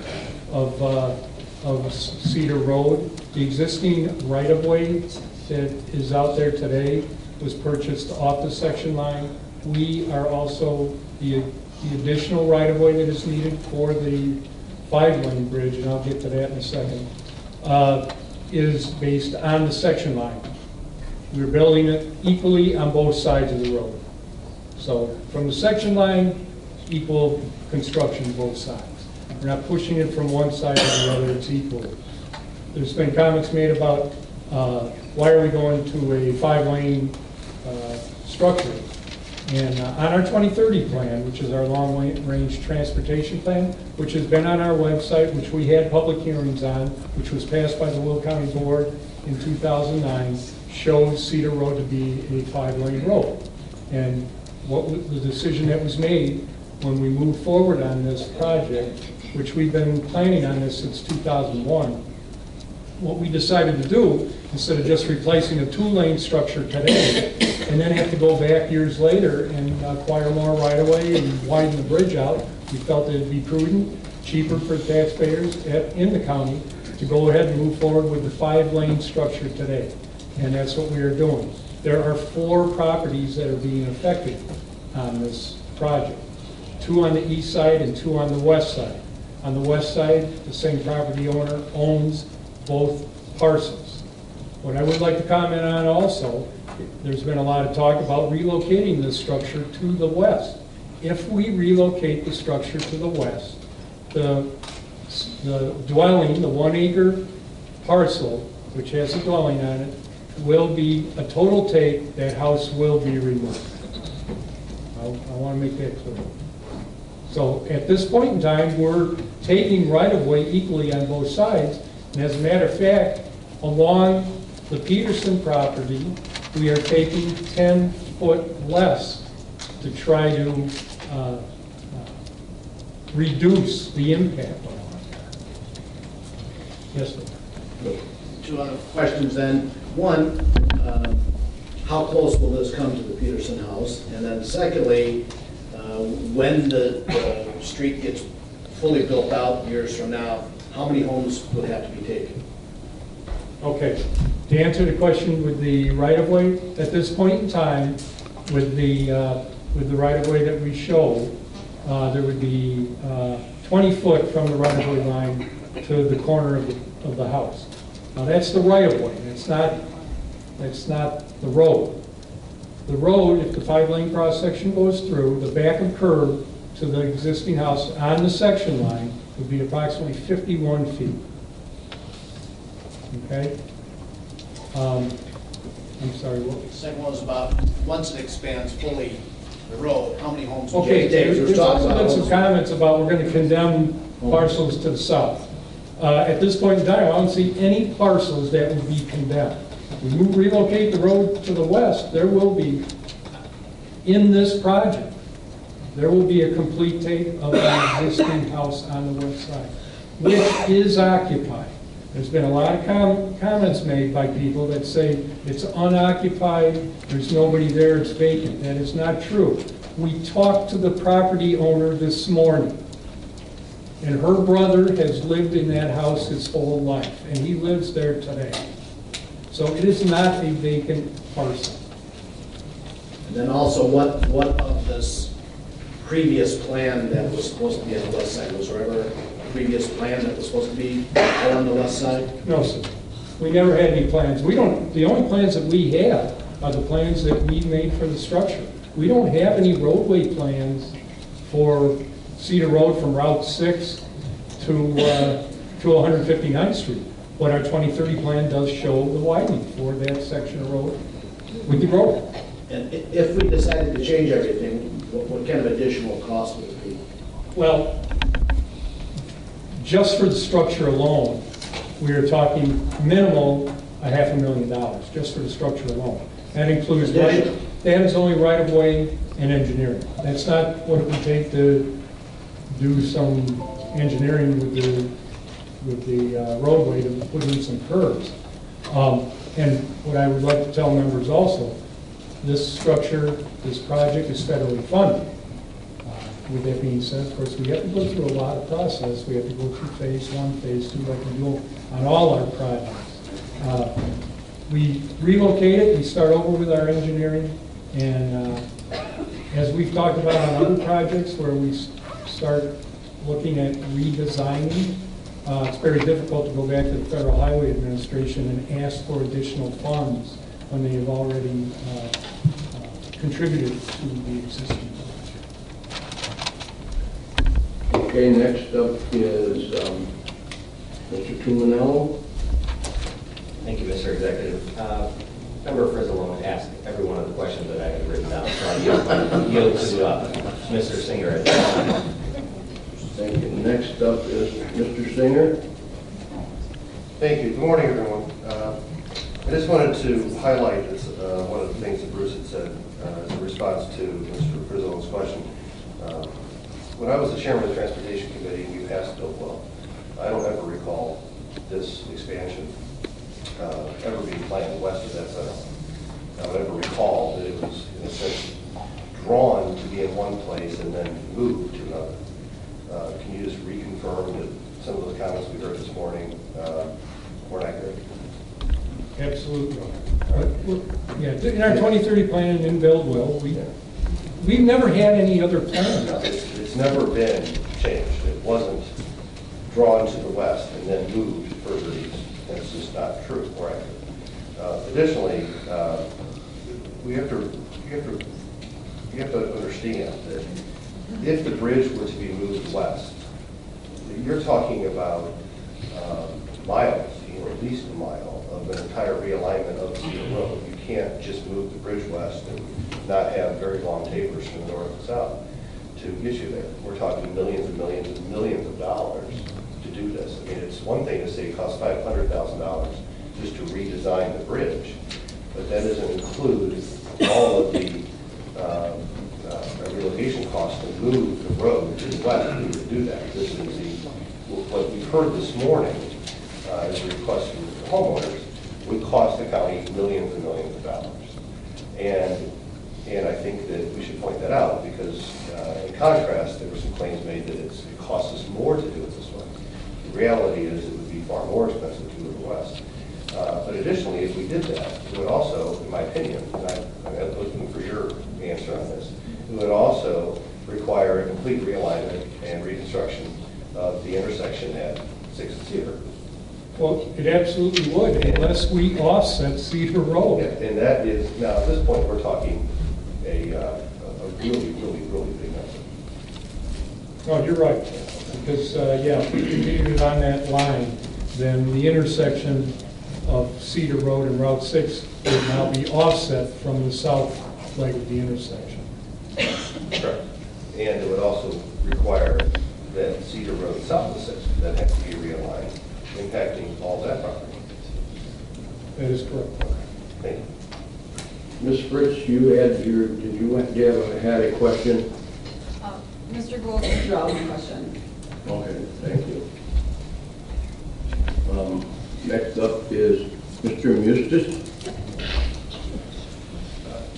of Cedar Road. The existing right-of-way that is out there today was purchased off the section line. We are also the additional right-of-way that is needed for the 5-lane bridge, and I'll get to that in a second, is based on the section line. We're building it equally on both sides of the road. So from the section line, equal construction both sides. We're not pushing it from one side to the other, it's equal. There's been comments made about why are we going to a 5-lane structure? And on our 2030 plan, which is our long-range transportation plan, which has been on our website, which we had public hearings on, which was passed by the Will County Board in 2009, shows Cedar Road to be a 5-lane road. And the decision that was made when we moved forward on this project, which we've been planning on this since 2001, what we decided to do, instead of just replacing a 2-lane structure today, and then have to go back years later and acquire more right-of-way and widen the bridge out, we felt it would be prudent, cheaper for taxpayers in the county to go ahead and move forward with the 5-lane structure today. And that's what we are doing. There are 4 properties that are being affected on this project. 2 on the east side and 2 on the west side. On the west side, the same property owner owns both parcels. What I would like to comment on also, there's been a lot of talk about relocating this structure to the west. If we relocate the structure to the west, the dwelling, the 1-acre parcel, which has a dwelling on it, will be a total take. That house will be removed. I want to make that clear. So at this point in time, we're taking right-of-way equally on both sides. And as a matter of fact, along the Peterson property, we are taking 10 foot less to try to reduce the impact. Yes, sir. 2 other questions then. One, how close will this come to the Peterson house? And then secondly, when the street gets fully built out years from now, how many homes would have to be taken? Okay. To answer the question with the right-of-way, at this point in time, with the right-of-way that we show, there would be 20 foot from the right-of-way line to the corner of the house. Now that's the right-of-way. That's not the road. The road, if the 5-lane cross-section goes through, the back of curb to the existing house on the section line would be approximately 51 feet. Okay? I'm sorry, what? The second one is about, once it expands fully the road, how many homes would Okay, you take? there's also been some comments about we're going to condemn parcels to the south. At this point in time, I don't see any parcels that would be condemned. If we relocate the road to the west, there will be, in this project, there will be a complete take of the existing house on the west side, which is occupied. There's been a lot of comments made by people that say it's unoccupied, there's nobody there, it's vacant. That is not true. We talked to the property owner this morning, and her brother has lived in that house his whole life, and he lives there today. So it is not a vacant parcel. And then also, what of this previous plan that was supposed to be on the west side, was there ever a previous plan that was supposed to be all on the west side? No, sir. We never had any plans. The only plans that we have are the plans that we made for the structure. We don't have any roadway plans for Cedar Road from Route 6 to 159th Street. But our 2030 plan does show the widening for that section of road with the growth. And if we decided to change everything, what kind of additional cost would it be? Well, just for the structure alone, we are talking minimal $500,000, just for the structure alone. That includes, that is only right-of-way and engineering. That's not what it would take to do some engineering with the roadway to put in some curbs. And what I would like to tell members also, this structure, this project is federally funded. With that being said, of course, we have to go through a lot of process. We have to go through phase 1, phase 2, like we do on all our projects. We relocate it, we start over with our engineering, and as we've talked about on other projects where we start looking at redesigning, it's very difficult to go back to the Federal Highway Administration and ask for additional funds when they have already contributed to the existing budget. Okay, next up is Mr. Tumanello. Thank you, Mr. Executive. Member Frizzle asked every one of the questions that I had written down, so I'll yield to Mr. Singer at this time. Thank you. Next up is Mr. Singer. Thank you. Good morning, everyone. I just wanted to highlight this, one of the things that Bruce had said as a response to Mr. Frizzle's question. When I was the chairman of the Transportation Committee, we passed Neuqua. I don't ever recall this expansion ever being planned west of that center. I don't ever recall that it was, in a sense, drawn to be in one place and then moved to another. Can you just reconfirm that some of those comments we heard this morning weren't accurate? Absolutely. Yeah, in our 2030 plan in Buildwell, we've never had any other plan. No, it's never been changed. It wasn't drawn to the west and then moved further east. That's just not true or accurate. Additionally, you have to understand that if the bridge were to be moved west, you're talking about miles, at least a mile, of an entire realignment of Cedar Road. You can't just move the bridge west and not have very long tapers from north to south to get you there. We're talking millions and millions and millions of dollars to do this. I mean, it's one thing to say it costs $500,000 just to redesign the bridge, but that doesn't include all of the relocation costs to move the road to the west to do that. This is what we've heard this morning as a request from the homeowners would cost the county millions and millions of dollars. And I think that we should point that out because in contrast, there were some claims made that it costs us more to do it this way. The reality is it would be far more expensive to do it in the west. But additionally, if we did that, it would also, in my opinion, and I'm looking for your answer on this, it would also require a complete realignment and reconstruction of the intersection at 6th and Cedar. Well, it absolutely would, unless we offset Cedar Road. Yeah, and that is, now at this point, we're talking a really, really, really big number. No, you're right, because, yeah, if we continued on that line, then the intersection of Cedar Road and Route 6 would now be offset from the south leg of the intersection. Correct. And it would also require that Cedar Road south of 6th that has to be realigned, impacting all that property. That is correct. Thank you. Ms. Fritz, you had a question? Mr. Gould withdraw the question. Okay, thank you. Next up is Mr. Mustis.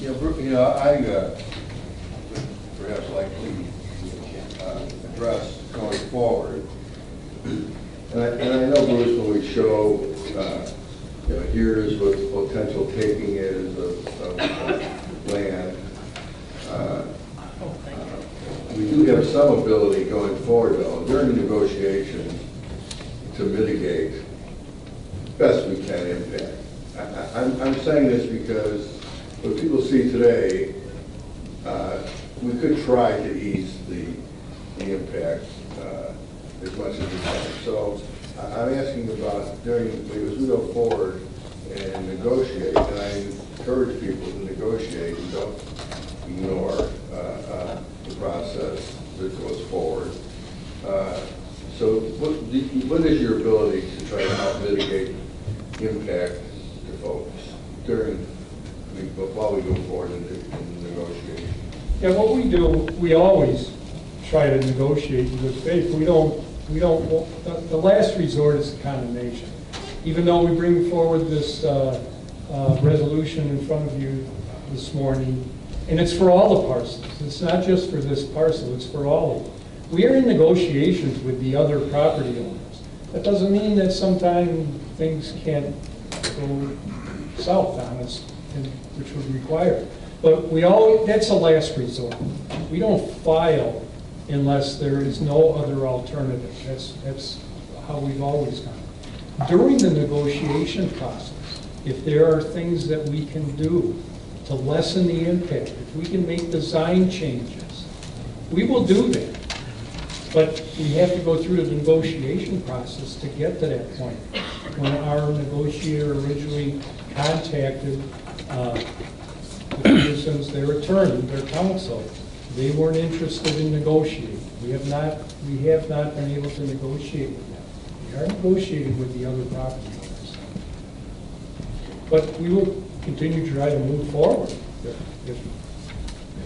I would perhaps like to address going forward. And I know, Bruce, when we show, here's what the potential taking is of land. We do have some ability going forward, though, during the negotiations to mitigate best we can impact. I'm saying this because what people see today, we could try to ease the impact as much as we can. So I'm asking about as we go forward and negotiate, and I encourage people to negotiate and don't ignore the process. that goes forward. So what is your ability to try to help mitigate impact to folks while we go forward in the negotiation? Yeah, what we do, we always try to negotiate in good faith. The last resort is condemnation. Even though we bring forward this resolution in front of you this morning, and it's for all the parcels. It's not just for this parcel, it's for all of them. We are in negotiations with the other property owners. That doesn't mean that sometimes things can't go south on us, which would require it. But that's a last resort. We don't file unless there is no other alternative. That's how we've always gone. During the negotiation process, if there are things that we can do to lessen the impact, if we can make design changes, we will do that. But we have to go through the negotiation process to get to that point. When our negotiator originally contacted the Petersons, their attorney, their counsel, they weren't interested in negotiating. We have not been able to negotiate with them. We are negotiating with the other property owners. But we will continue to try to move forward if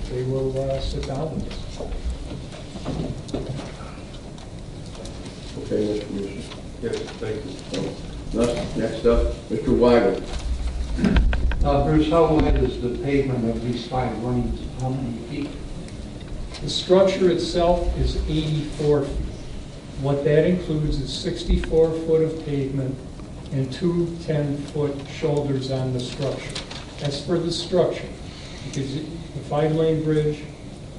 they will sit down with us. Okay, Mr. Commissioner. Yes, thank you. Next up, Mr. Weigel. Bruce, how wide is the pavement of these 5 lanes? How many feet? The structure itself is 84 feet. What that includes is 64 foot of pavement and 2 10-foot shoulders on the structure. That's for the structure. Because the 5-lane bridge,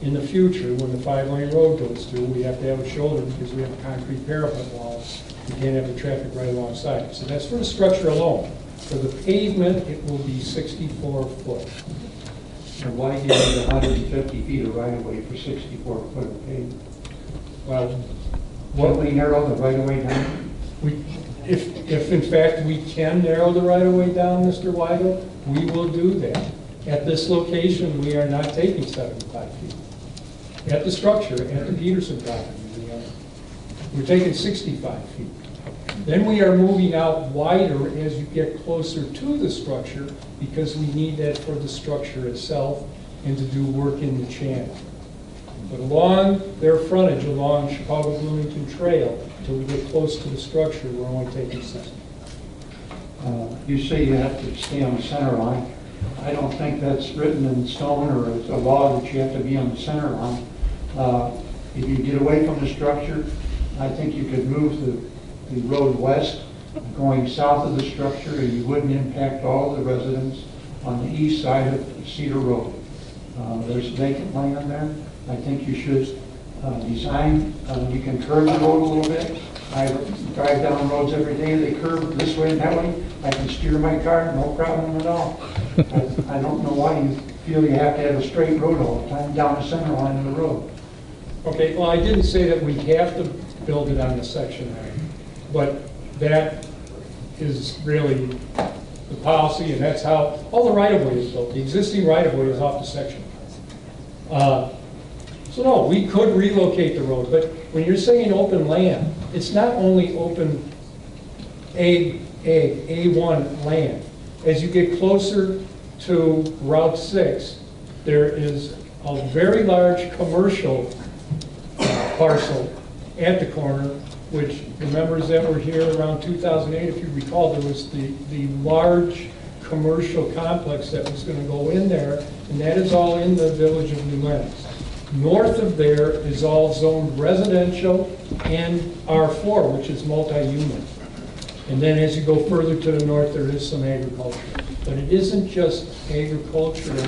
in the future, when the 5-lane road goes through, we have to have a shoulder because we have a concrete parapet wall. We can't have the traffic right alongside. So that's for the structure alone. For the pavement, it will be 64 foot. And why do you need 150 feet of right-of-way for 64 foot of pavement? Well, Won't we narrow the right-of-way down? If in fact we can narrow the right-of-way down, Mr. Weigel, we will do that. At this location, we are not taking 75 feet. At the structure, at the Peterson property, we're taking 65 feet. Then we are moving out wider as you get closer to the structure because we need that for the structure itself and to do work in the channel. But along their frontage, along Chicago-Bloomington Trail, until we get close to the structure, we're only taking 60. You say you have to stay on the center line. I don't think that's written in stone or it's a law that you have to be on the center line. If you get away from the structure, I think you could move the road west, going south of the structure, and you wouldn't impact all the residents on the east side of Cedar Road. There's vacant land there. I think you should design, you can curve the road a little bit. I drive down roads every day, they curve this way and that way. I can steer my car, no problem at all. I don't know why you feel you have to have a straight road all the time down the center line of the road. Okay, well, I didn't say that we have to build it on the section line, but that is really the policy, and that's how all the right-of-way is built. The existing right-of-way is off the section line. So no, we could relocate the road, but when you're saying open land, it's not only open A1 land. As you get closer to Route 6, there is a very large commercial parcel at the corner, which the members that were here around 2008, if you recall, there was the large commercial complex that was going to go in there, and that is all in the village of New Lenox. North of there is all zoned residential and R4, which is multi-unit. And then as you go further to the north, there is some agriculture. But it isn't just agricultural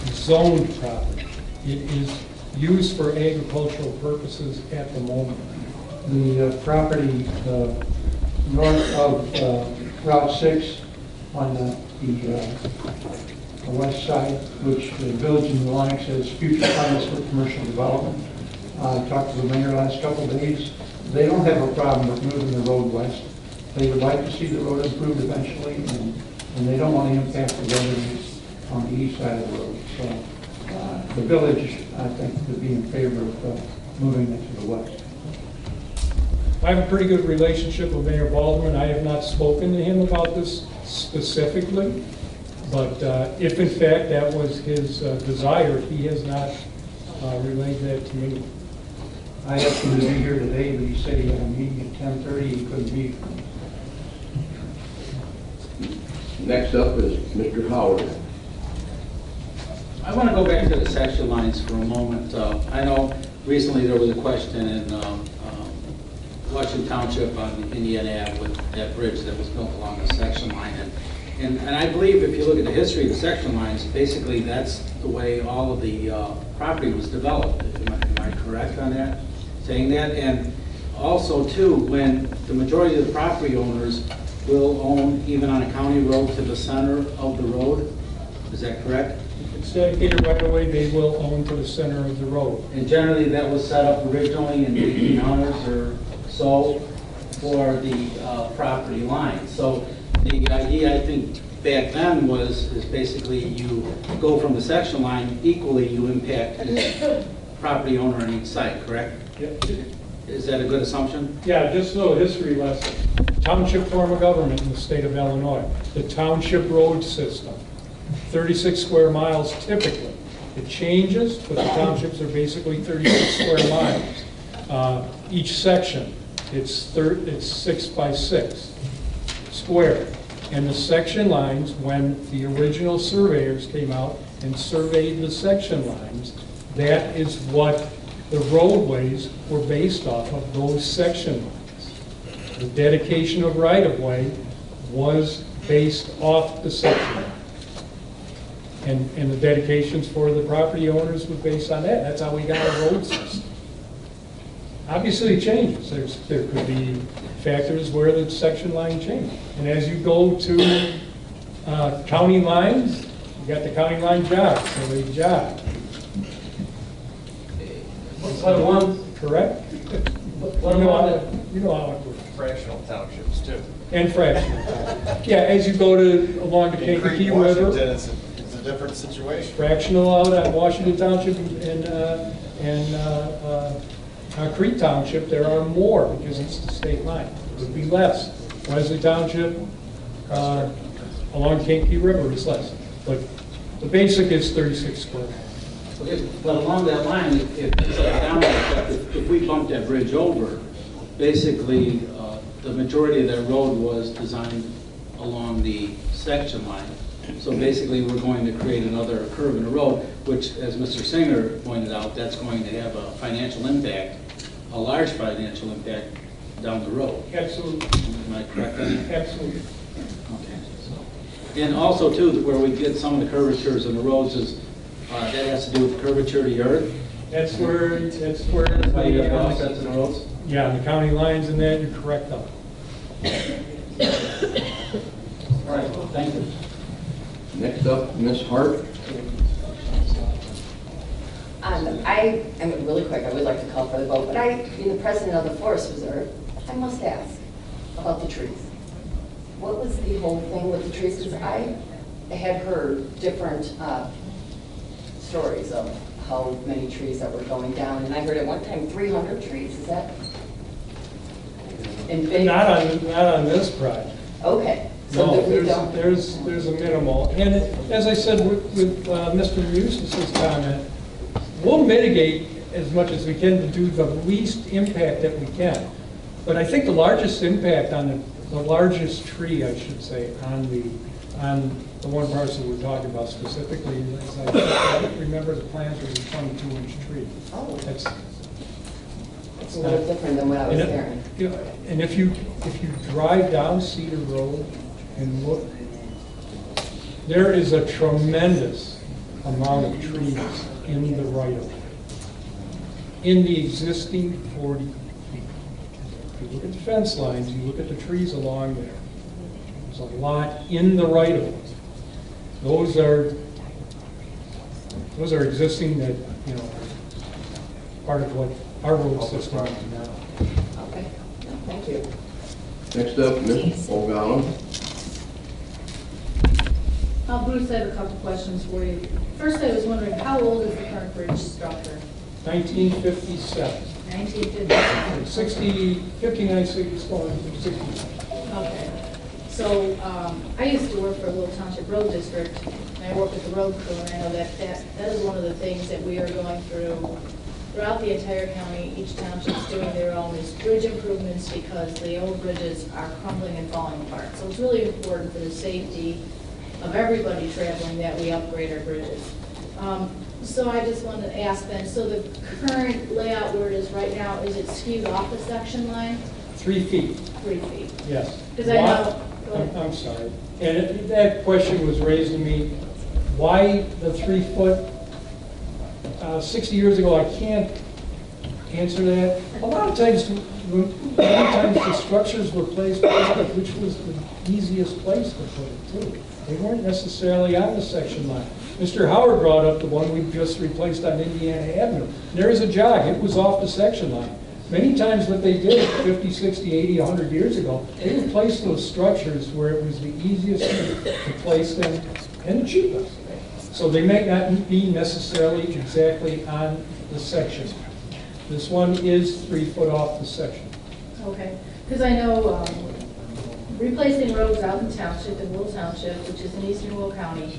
zoned property. It is used for agricultural purposes at the moment. The property north of Route 6 on the west side, which the village in New Lenox has future plans for commercial development. I talked to the mayor last couple of days. They don't have a problem with moving the road west. They would like to see the road improved eventually, and they don't want to impact the residents on the east side of the road. So the village, I think, would be in favor of moving it to the west. I have a pretty good relationship with Mayor Baldwin. I have not spoken to him about this specifically, but if in fact that was his desire, he has not relayed that to me. I asked him to be here today, but he said he had a meeting at 10:30, he couldn't be. Next up is Mr. Howard. I want to go back to the section lines for a moment. I know recently there was a question in Washington Township on Indiana Ave with that bridge that was built along the section line. And I believe if you look at the history of the section lines, basically that's the way all of the property was developed. Am I correct on that, saying that? And also too, when the majority of the property owners will own, even on a county road, to the center of the road, is that correct? It's dedicated right away, they will own to the center of the road. And generally that was set up originally in 1800s or so for the property line. So the idea, I think, back then is basically you go from the section line, equally you impact each property owner on each side, correct? Yep. Is that a good assumption? Yeah, just a little history lesson. Township form of government in the state of Illinois. The township road system, 36 square miles typically. It changes, but the townships are basically 36 square miles. Each section, it's 6 by 6 square. And the section lines, when the original surveyors came out and surveyed the section lines, that is what the roadways were based off of, those section lines. The dedication of right-of-way was based off the section line. And the dedications for the property owners were based on that. That's how we got our road system. Obviously it changes. There could be factors where the section line changes. And as you go to county lines, you got the county line jobs, so they jog. Correct? You know how it works. Fractional townships too. And fractional. Yeah, as you go along the Kankakee River. Washington, it's a different situation. Fractional out at Washington Township and Crete Township, there are more because it's the state line. It would be less. Wesley Township, along Kankakee River is less. But the basic is 36 square miles. Okay, but along that line, if we bumped that bridge over, basically the majority of that road was designed along the section line. So basically we're going to create another curve in the road, which, as Mr. Singer pointed out, that's going to have a financial impact, a large financial impact down the road. Absolutely. Am I correct on that? Absolutely. Okay. So. And also too, where we get some of the curvatures in the roads is, that has to do with the curvature of the earth. That's where Why you have offsets in the roads? Yeah, the county lines and that, you're correct on. All right, well, thank you. Next up, Ms. Hart. I am really quick. I would like to call for the vote, but being the president of the Forest Reserve, I must ask about the trees. What was the whole thing with the trees? Because I had heard different stories of how many trees that were going down, and I heard at one time 300 trees. Is that? Not on this project. Okay. So No, that there's a minimal. And as I said with Mr. Eustace's comment, we'll mitigate as much as we can to do the least impact that we can. But I think the largest impact on the largest tree, I should say, on the one parcel we're talking about specifically, as I remember the plans was a 22-inch tree. Oh. It's a little different than what I was hearing. And if you drive down Cedar Road and look, there is a tremendous amount of trees in the right-of-way, in the existing 40 feet. If you look at the fence lines, you look at the trees along there, there's a lot in the right-of-way. Those are existing that, part of what our road system is now. Okay, thank you. Next up, Ms. O'Gowan. Bruce, I have a couple questions for you. First, I was wondering, how old is the current bridge structure? 1957. 1950. 59, 60. Okay. So I used to work for a little township road district, and I work with the road crew, and I know that is one of the things that we are going through throughout the entire county. Each township's doing their own is bridge improvements because the old bridges are crumbling and falling apart. So it's really important for the safety of everybody traveling that we upgrade our bridges. So I just wanted to ask then, so the current layout where it is right now, is it skewed off the section line? 3 feet. 3 feet. Yes. Because I know. I'm sorry. And that question was raised to me, why the 3 foot? 60 years ago, I can't answer that. A lot of times the structures were placed, which was the easiest place to put it too. They weren't necessarily on the section line. Mr. Howard brought up the one we just replaced on Indiana Avenue. There is a jog. It was off the section line. Many times what they did 50, 60, 80, 100 years ago, they replaced those structures where it was the easiest to place them and the cheapest. So they may not be necessarily exactly on the section. This one is 3 foot off the section. Okay, because I know replacing roads out in township, in Will Township, which is in eastern Will County,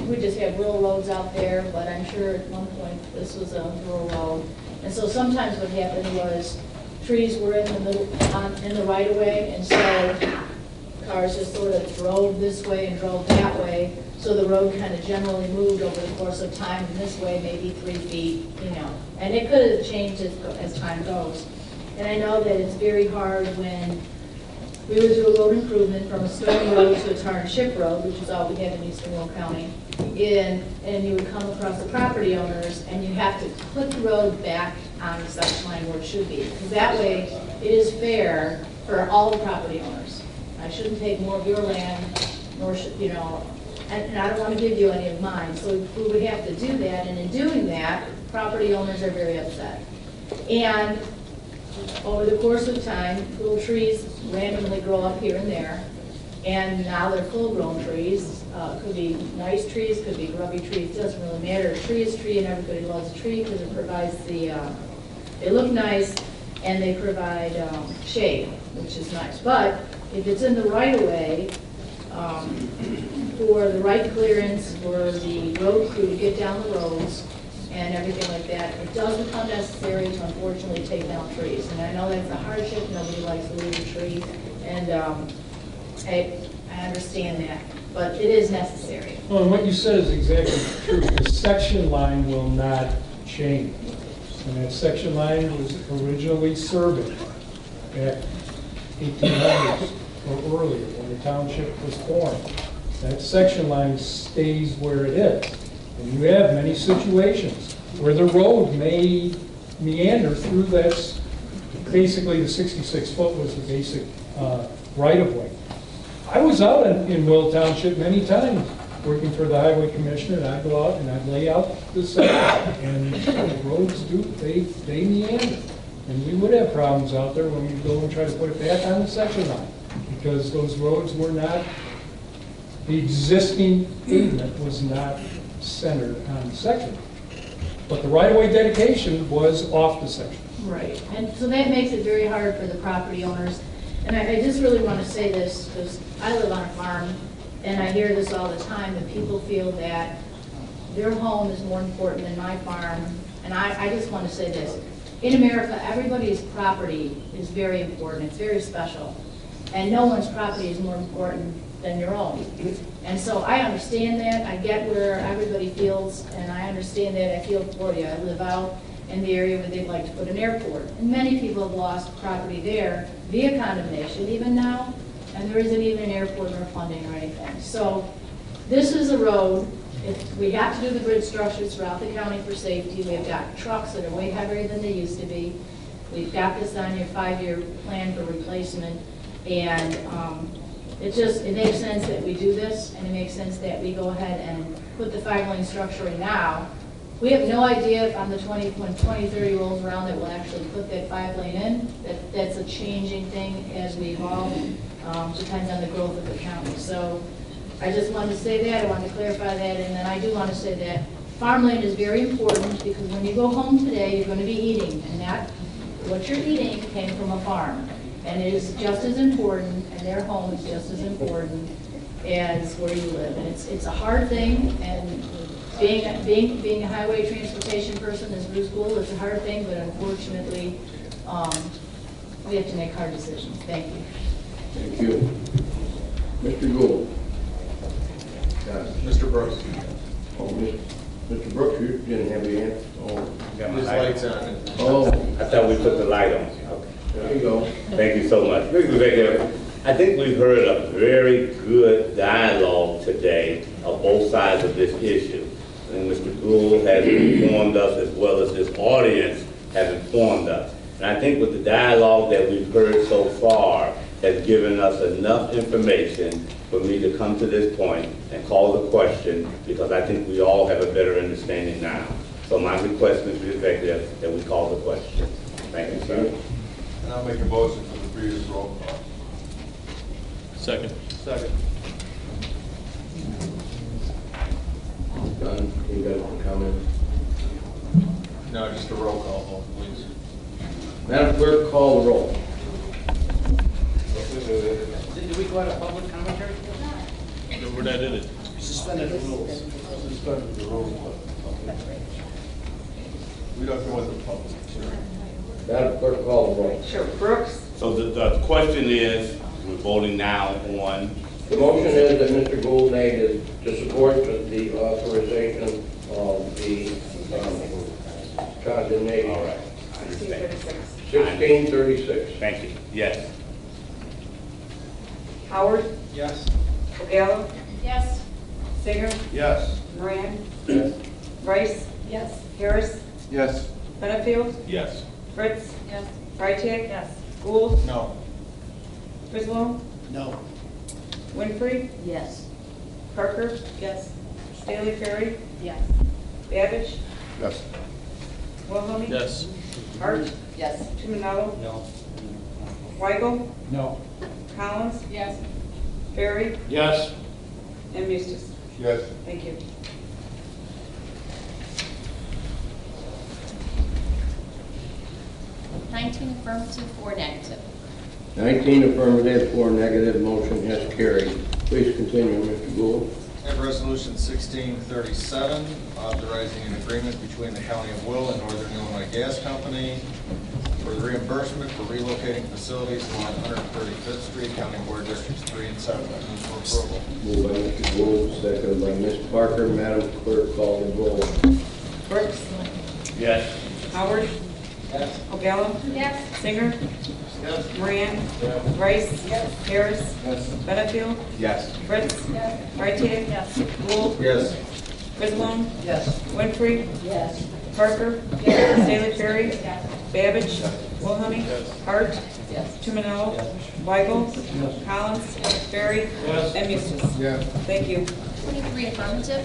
we just have rural roads out there, but I'm sure at one point this was a rural road. And so sometimes what happened was trees were in the middle, in the right of way, and so cars just sort of drove this way and drove that way. So the road kind of generally moved over the course of time, and this way maybe 3 feet, you know. And it could have changed as time goes. And I know that it's very hard when we would do a road improvement from a stone road to a tar and chip road, which is all we have in eastern Will County. And you would come across the property owners, and you have to put the road back on the section line where it should be. Because that way, it is fair for all the property owners. I shouldn't take more of your land, nor should, you know, and I don't want to give you any of mine. So we would have to do that, and in doing that, property owners are very upset. And over the course of time, little trees randomly grow up here and there, and now they're full-grown trees. Could be nice trees, could be grubby trees, doesn't really matter. A tree is a tree, and everybody loves a tree because it provides the, they look nice, and they provide shade, which is nice. But if it's in the right-of-way, for the right clearance, for the road crew to get down the roads, and everything like that, it does become necessary to unfortunately take down trees. And I know that's a hardship, nobody likes to lose a tree, and I understand that, but it is necessary. Well, and what you said is exactly true. The section line will not change. And that section line was originally surveyed back 1800s or earlier when the township was formed. That section line stays where it is. And you have many situations where the road may meander through that. Basically, the 66 foot was the basic right-of-way. I was out in Will Township many times working for the highway commissioner, and I'd go out and I'd lay out the section. And the roads they meander. And we would have problems out there when we go and try to put it back on the section line because those roads were not, the existing pavement was not centered on the section. But the right-of-way dedication was off the section. Right, and so that makes it very hard for the property owners. And I just really want to say this, because I live on a farm, and I hear this all the time, that people feel that their home is more important than my farm. And I just want to say this. In America, everybody's property is very important. It's very special. And no one's property is more important than your own. And so I understand that. I get where everybody feels, and I understand that. I feel for you. I live out in the area where they'd like to put an airport. And many people have lost property there via condemnation even now, and there isn't even an airport or funding or anything. So this is a road. We have to do the bridge structures throughout the county for safety. We've got trucks that are way heavier than they used to be. We've got this on your 5-year plan for replacement, and it makes sense that we do this, and it makes sense that we go ahead and put the 5-lane structure in now. We have no idea if on the when 2030 rolls around that we'll actually put that 5-lane in. That's a changing thing as we evolve. Depends on the growth of the county. So I just wanted to say that. I wanted to clarify that, and then I do want to say that farmland is very important because when you go home today, you're going to be eating, and that, what you're eating came from a farm. And it is just as important, and their home is just as important as where you live. And it's a hard thing, and being a highway transportation person, as Bruce Gould, it's a hard thing, but unfortunately, we have to make hard decisions. Thank you. Thank you. Mr. Gould. Mr. Brooks. Oh, Mr. Brooks, you didn't have your hand? Oh, His light's on. Oh, I thought we put the light on. Okay. there you go. Thank you so much. Mr. Executive, I think we've heard a very good dialogue today of both sides of this issue. And Mr. Gould has informed us as well as this audience has informed us. And I think with the dialogue that we've heard so far has given us enough information for me to come to this point and call the question, because I think we all have a better understanding now. So my request, Mr. Executive, that we call the question. Thank you, sir. And I'll make a motion for the previous roll call. Second. Second. Done. You got a comment? No, just a roll call vote, please. Madam Clerk, call the roll. Did we go out of public commentary? We're not in it. Suspended the rules. Suspended the rules. We don't go into public hearing. Madam Clerk, call the roll. Sure. Brooks? So the question is, we're voting now on. The motion is that Mr. Gould made is to support the authorization of the condemnation. All right. I understand. 1636. Thank you. Yes. Howard? Yes. O'Gallo? Yes. Singer? Yes. Moran? Yes. Rice? Yes. Harris? Yes. Benefield? Yes. Fritz? Yes. Freitag? Yes. Gould? No. Griswold? No. Winfrey? Yes. Parker? Yes. Staley Ferry? Yes. Babbage? Yes. Wilhelmie? Yes. Hart? Yes. Tumanello? No. Weigel? No. Collins? Yes. Ferry? Yes. And Eustace. Yes. Thank you. Affirmative, 4 negative. 19 affirmative, 4 negative, motion has carried. Please continue, Mr. Gould. And resolution 1637, authorizing an agreement between the County of Will and Northern Illinois Gas Company for the reimbursement for relocating facilities along 135th Street, County Board Districts 3 and 7. Move for approval. Moved by Mr. Gould, seconded by Ms. Parker. Madam Clerk, call the roll. Brooks? Yes. Howard? Yes. O'Gallo? Yes. Singer? Yes. Moran? Rice? Harris? Yes. Benefield? Yes. Fritz? Freitag? Yes. Gould? Yes. Griswold? Yes. Winfrey? Yes. Parker? Staley Ferry? Yes. Babbage? Wilhelmie? Hart? Yes. Tumanello? Weigel? Collins? Ferry? And Eustace. Yes. Thank you. 23 affirmative.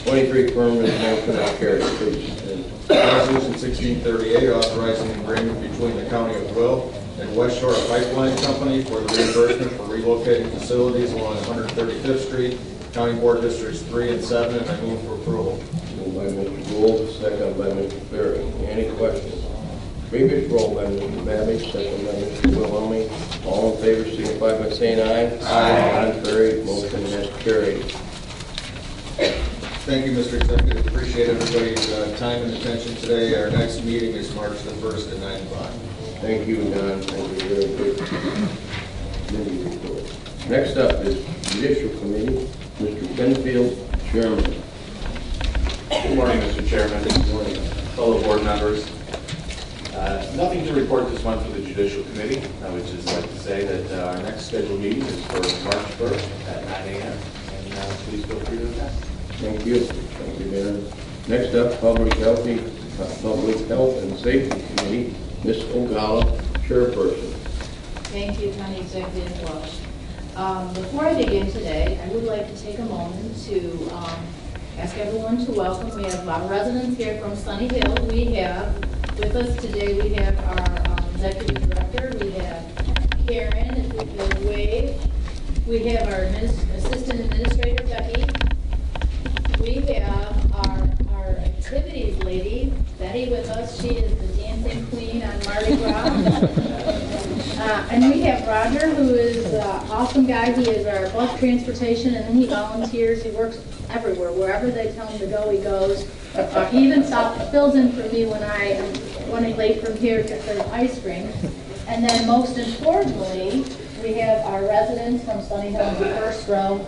23 affirmative, motion has carried. Please. Resolution 1638, authorizing an agreement between the County of Will and West Shore Pipeline Company for the reimbursement for relocating facilities along 135th Street, County Board Districts 3 and 7, and I move for approval. Moved by Mr. Gould, seconded by Mr. Ferry. Any questions? Previous roll by Mr. Babbage, second by Mr. Wilhelmie. All in favor, signify by saying aye. Aye. Contrary, motion has carried. Thank you, Mr. Executive. Appreciate everybody's time and attention today. Our next meeting is March the 1st at 9 o'clock. Thank you, Don. Thank you very good. Committee report. Next up is Judicial Committee, Mr. Penfield, Chairman. Good morning, Mr. Chairman. Good morning, fellow board members. Nothing to report this month for the Judicial Committee. I would just like to say that our next scheduled meeting is for March 1st at 9 a.m. And please feel free to attend. Thank you. Thank you, Dan. Next up, Public Health and Safety Committee, Ms. O'Gallo, Chairperson. Thank you, County Executive Welch. Before I begin today, I would like to take a moment to ask everyone to welcome. We have our residents here from Sunny Hill. We have with us today, we have our Executive Director, we have Karen, if we could wave. We have our Assistant Administrator, Becky. We have our Patty with us. She is the dancing queen on Mardi Gras. And we have Roger, who is an awesome guy. He is our bus transportation, and then he volunteers. He works everywhere. Wherever they tell him to go, he goes. He even fills in for me when I am running late from here to for ice cream. And then most importantly, we have our residents from Sunny Hill in the first row.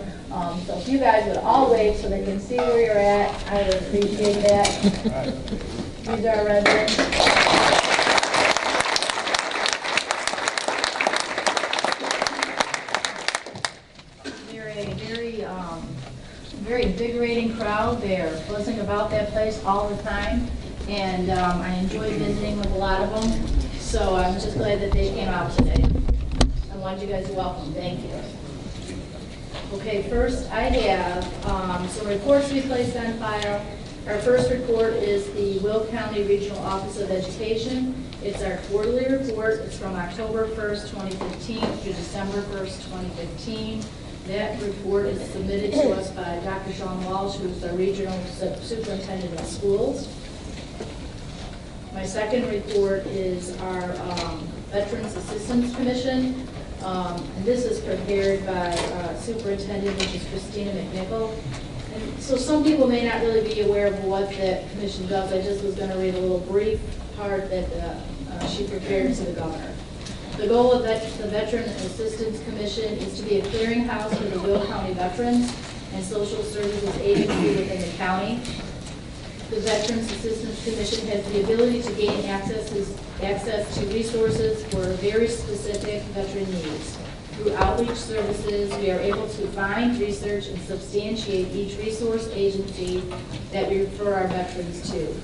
So if you guys would all wave so they can see where you're at, I would appreciate that. These are our residents. They're a very invigorating crowd. They're buzzing about that place all the time, and I enjoy visiting with a lot of them. So I'm just glad that they came out today. I want you guys to welcome. Thank you. Okay, first I have some reports to be placed on file. Our first report is the Will County Regional Office of Education. It's our quarterly report. It's from October 1st, 2015 through December 1st, 2015. That report is submitted to us by Dr. Sean Walsh, who is our Regional Superintendent of Schools. My second report is our Veterans Assistance Commission. And this is prepared by Superintendent, which is Christina McNichol. And so some people may not really be aware of what that commission does. I just was going to read a little brief part that she prepared to the governor. The goal of the Veteran Assistance Commission is to be a clearinghouse for the Will County veterans and social services agency within the county. The Veterans Assistance Commission has the ability to gain access to resources for very specific veteran needs. Through outreach services, we are able to find, research, and substantiate each resource agency that we refer our veterans to.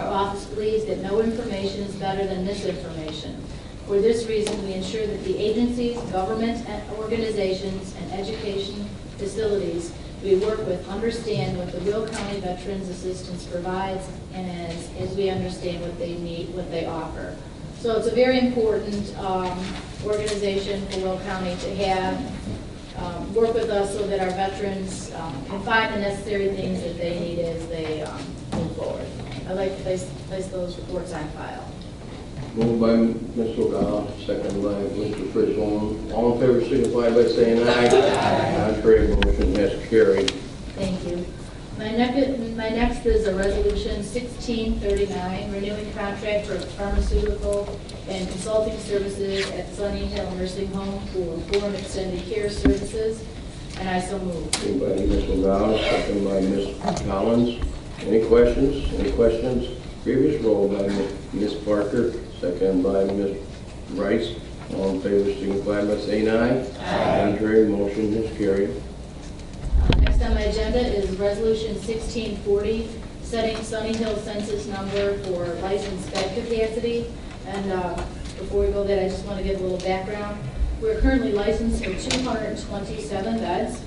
Our office believes that no information is better than misinformation. For this reason, we ensure that the agencies, government and organizations, and education facilities we work with understand what the Will County Veterans Assistance provides, and as we understand what they need, what they offer. So it's a very important organization for Will County to have, work with us so that our veterans can find the necessary things that they need as they move forward. I'd like to place those reports on file. Moved by Ms. O'Donnell, second by Mr. Frisbone. All in favor signify by saying aye. Aye. Contrary motion has carried. Thank you. My next is a resolution 1639, renewing contract for pharmaceutical and consulting services at Sunny Hill Nursing Home for Informed Extended Care Services, and I so move. Moved by Ms. O'Donnell, second by Ms. Collins. Any questions? Any questions? Previous roll by Ms. Parker, second by Ms. Rice. All in favor signify by saying aye. Aye. Contrary motion is carried. Next on my agenda is Resolution 1640, setting Sunny Hill census number for licensed bed capacity. And before we go there, I just want to give a little background. We're currently licensed for 227 beds.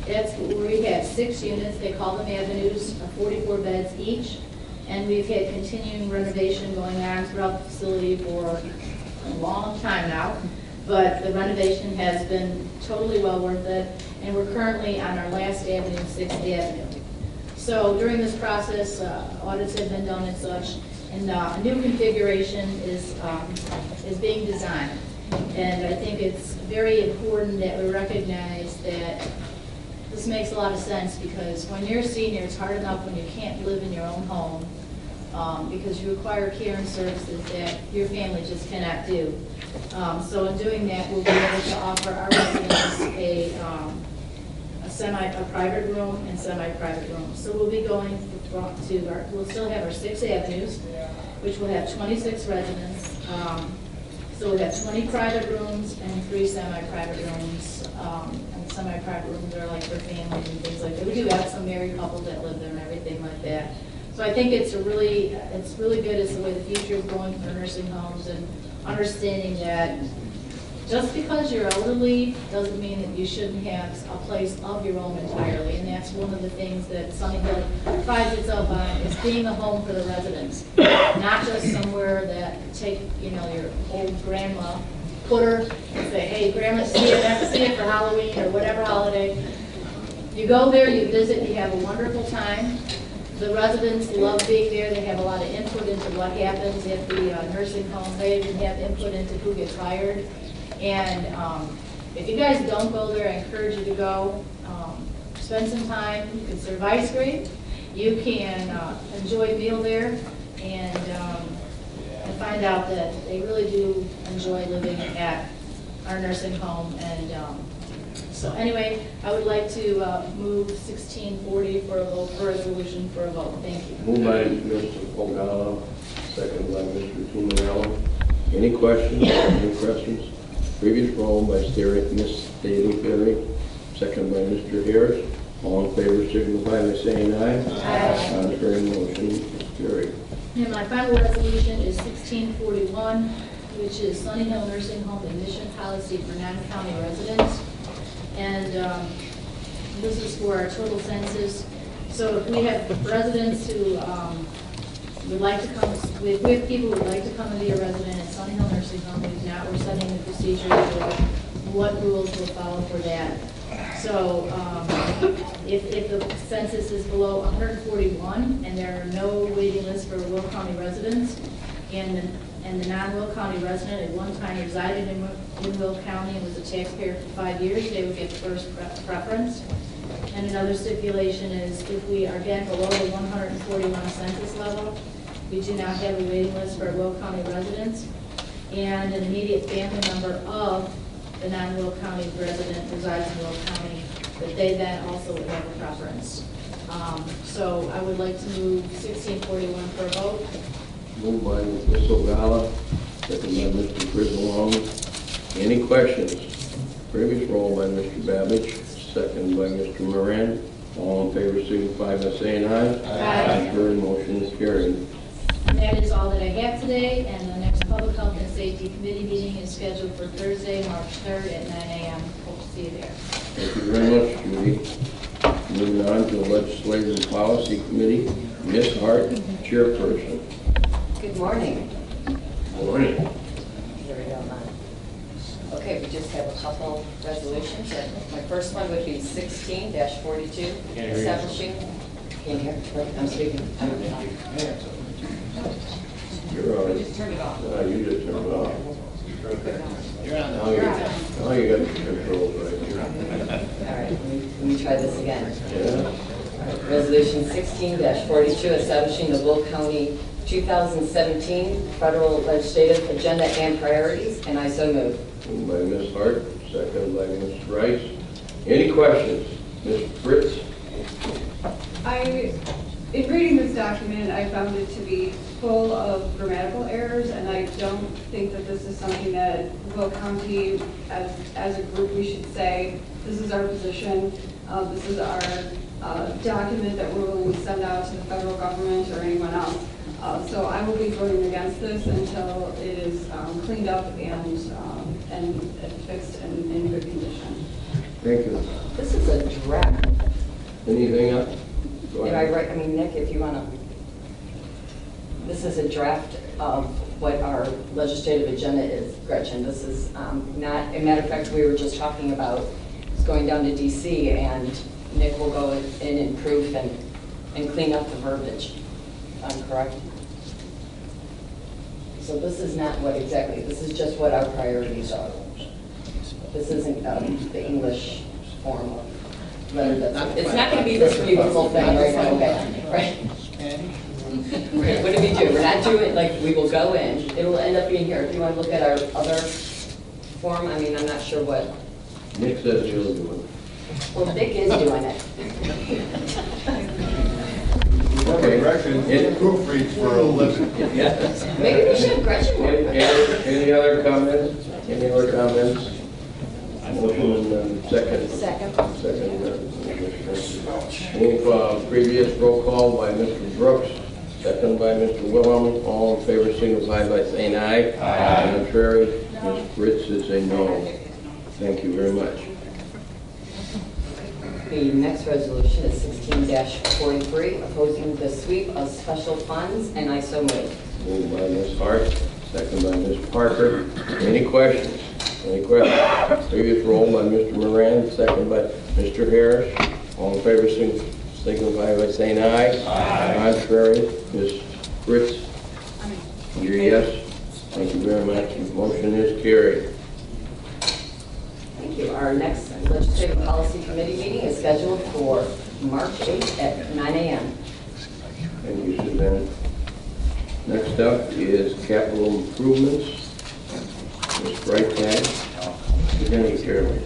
That's where we have 6 units. They call them avenues, 44 beds each. And we've had continuing renovation going on throughout the facility for a long time now. But the renovation has been totally well worth it. And we're currently on our last avenue, 6th Avenue. So during this process, audits have been done and such, and a new configuration is being designed. And I think it's very important that we recognize that this makes a lot of sense, because when you're a senior, it's hard enough when you can't live in your own home because you require care and services that your family just cannot do. So in doing that, we'll be able to offer our residents a private room and semi-private room. So we'll be going to we'll still have our 6 avenues, which will have 26 residents. So we have 20 private rooms and 3 semi-private rooms. And semi-private rooms are like for families and things like that. We do have some married couples that live there and everything like that. So I think it's really good as the way the future is going for nursing homes, and understanding that just because you're elderly doesn't mean that you shouldn't have a place of your own entirely. And that's one of the things that Sunny Hill prides itself on, is being a home for the residents, not just somewhere that take your old grandma, put her and say, hey, grandma, see it for Halloween or whatever holiday. You go there, you visit, you have a wonderful time. The residents love being there. They have a lot of input into what happens at the nursing home. They even have input into who gets hired. And if you guys don't go there, I encourage you to go. Spend some time. You can serve ice cream. You can enjoy a meal there and find out that they really do enjoy living at our nursing home. And so anyway, I would like to move 1640 for a vote, for resolution for a vote. Thank you. Moved by Mr. Ogala, second by Mr. Tumanello. Any questions? Any questions? Previous roll by Miss Staley Ferry, second by Mr. Harris. All in favor signify by saying aye. Aye. Contrary motion is carried. And my final resolution is 1641, which is Sunny Hill Nursing Home admission policy for non-county residents. And this is for our total census. So if we have residents who would like to come, we have people who would like to come and be a resident at Sunny Hill Nursing Home, we're setting the procedure for what rules will follow for that. So if the census is below 141 and there are no waiting lists for Will County residents, and the non-Will County resident at one time resided in Will County and was a taxpayer for 5 years, they would get first preference. And another stipulation is if we are again below the 141 census level, we do not have a waiting list for Will County residents, and an immediate family member of the non-Will County resident resides in Will County, that they then also would have a preference. So I would like to move 1641 for a vote. Moved by Ms. Ogala, second by Mr. Grizzlone. Any questions? Previous roll by Mr. Babbage, second by Mr. Moran. All in favor signify by saying aye. Aye. Contrary motion is carried. And that is all that I have today, and the next Public Health and Safety Committee meeting is scheduled for Thursday, March 3rd at 9 a.m. Hope to see you there. Thank you very much, Judy. Moving on to the Legislative and Policy Committee, Ms. Hart, chairperson. Good morning. Good morning. Here we go, Mom. Okay, we just have a couple resolutions. My first one would be 16-42, establishing. Can you hear? I'm speaking. You're on. Just turn it off. You just turned it off. You're on. Now you got the controls right here. All right, let me try this again. Yeah. Resolution 16-42, establishing the Will County 2017 federal legislative agenda and priorities, and I so move. Moved by Ms. Hart, second by Ms. Rice. Any questions? Ms. Fritz? In reading this document, I found it to be full of grammatical errors, and I don't think that this is something that Will County, as a group, we should say, this is our position, this is our document that we're willing to send out to the federal government or anyone else. So I will be voting against this until it is cleaned up and fixed and in good condition. Thank you. This is a draft. Anything else? Go Did ahead. I write, Nick, if you want to, this is a draft of what our legislative agenda is, Gretchen. This is not, a matter of fact, we were just talking about going down to DC, and Nick will go in and proof and clean up the verbiage. I'm correct? So this is not what exactly, this is just what our priorities are. This isn't the English form of letter that's, it's not going to be this beautiful thing right now, okay? Right? What do we do? We're not doing, like, we will go in, it'll end up being here. If you want to look at our other form, I mean, I'm not sure what. Nick says you'll do it. Well, Nick is doing it. Okay. Gretchen proofreads for a living. Yes. Maybe we should have Gretchen work with that. Any other comments? Any other comments? Motion second. Second. Move previous roll call by Mr. Brooks, second by Mr. Willem. All in favor signify by saying aye. Aye. Contrary, Ms. Fritz is a no. Thank you very much. The next resolution is 16-43, opposing the sweep of special funds, and I so move. Moved by Ms. Hart, second by Ms. Parker. Any questions? Any questions? Previous roll by Mr. Moran, second by Mr. Harris. All in favor signify by saying aye. Aye. Contrary, Ms. Fritz? You're yes. Thank you very much. Motion is carried. Thank you. Our next Legislative Policy Committee meeting is scheduled for March 8th at 9 a.m. Thank you, Suzanne. Next up is capital improvements. Ms. Freitag, beginning chairman.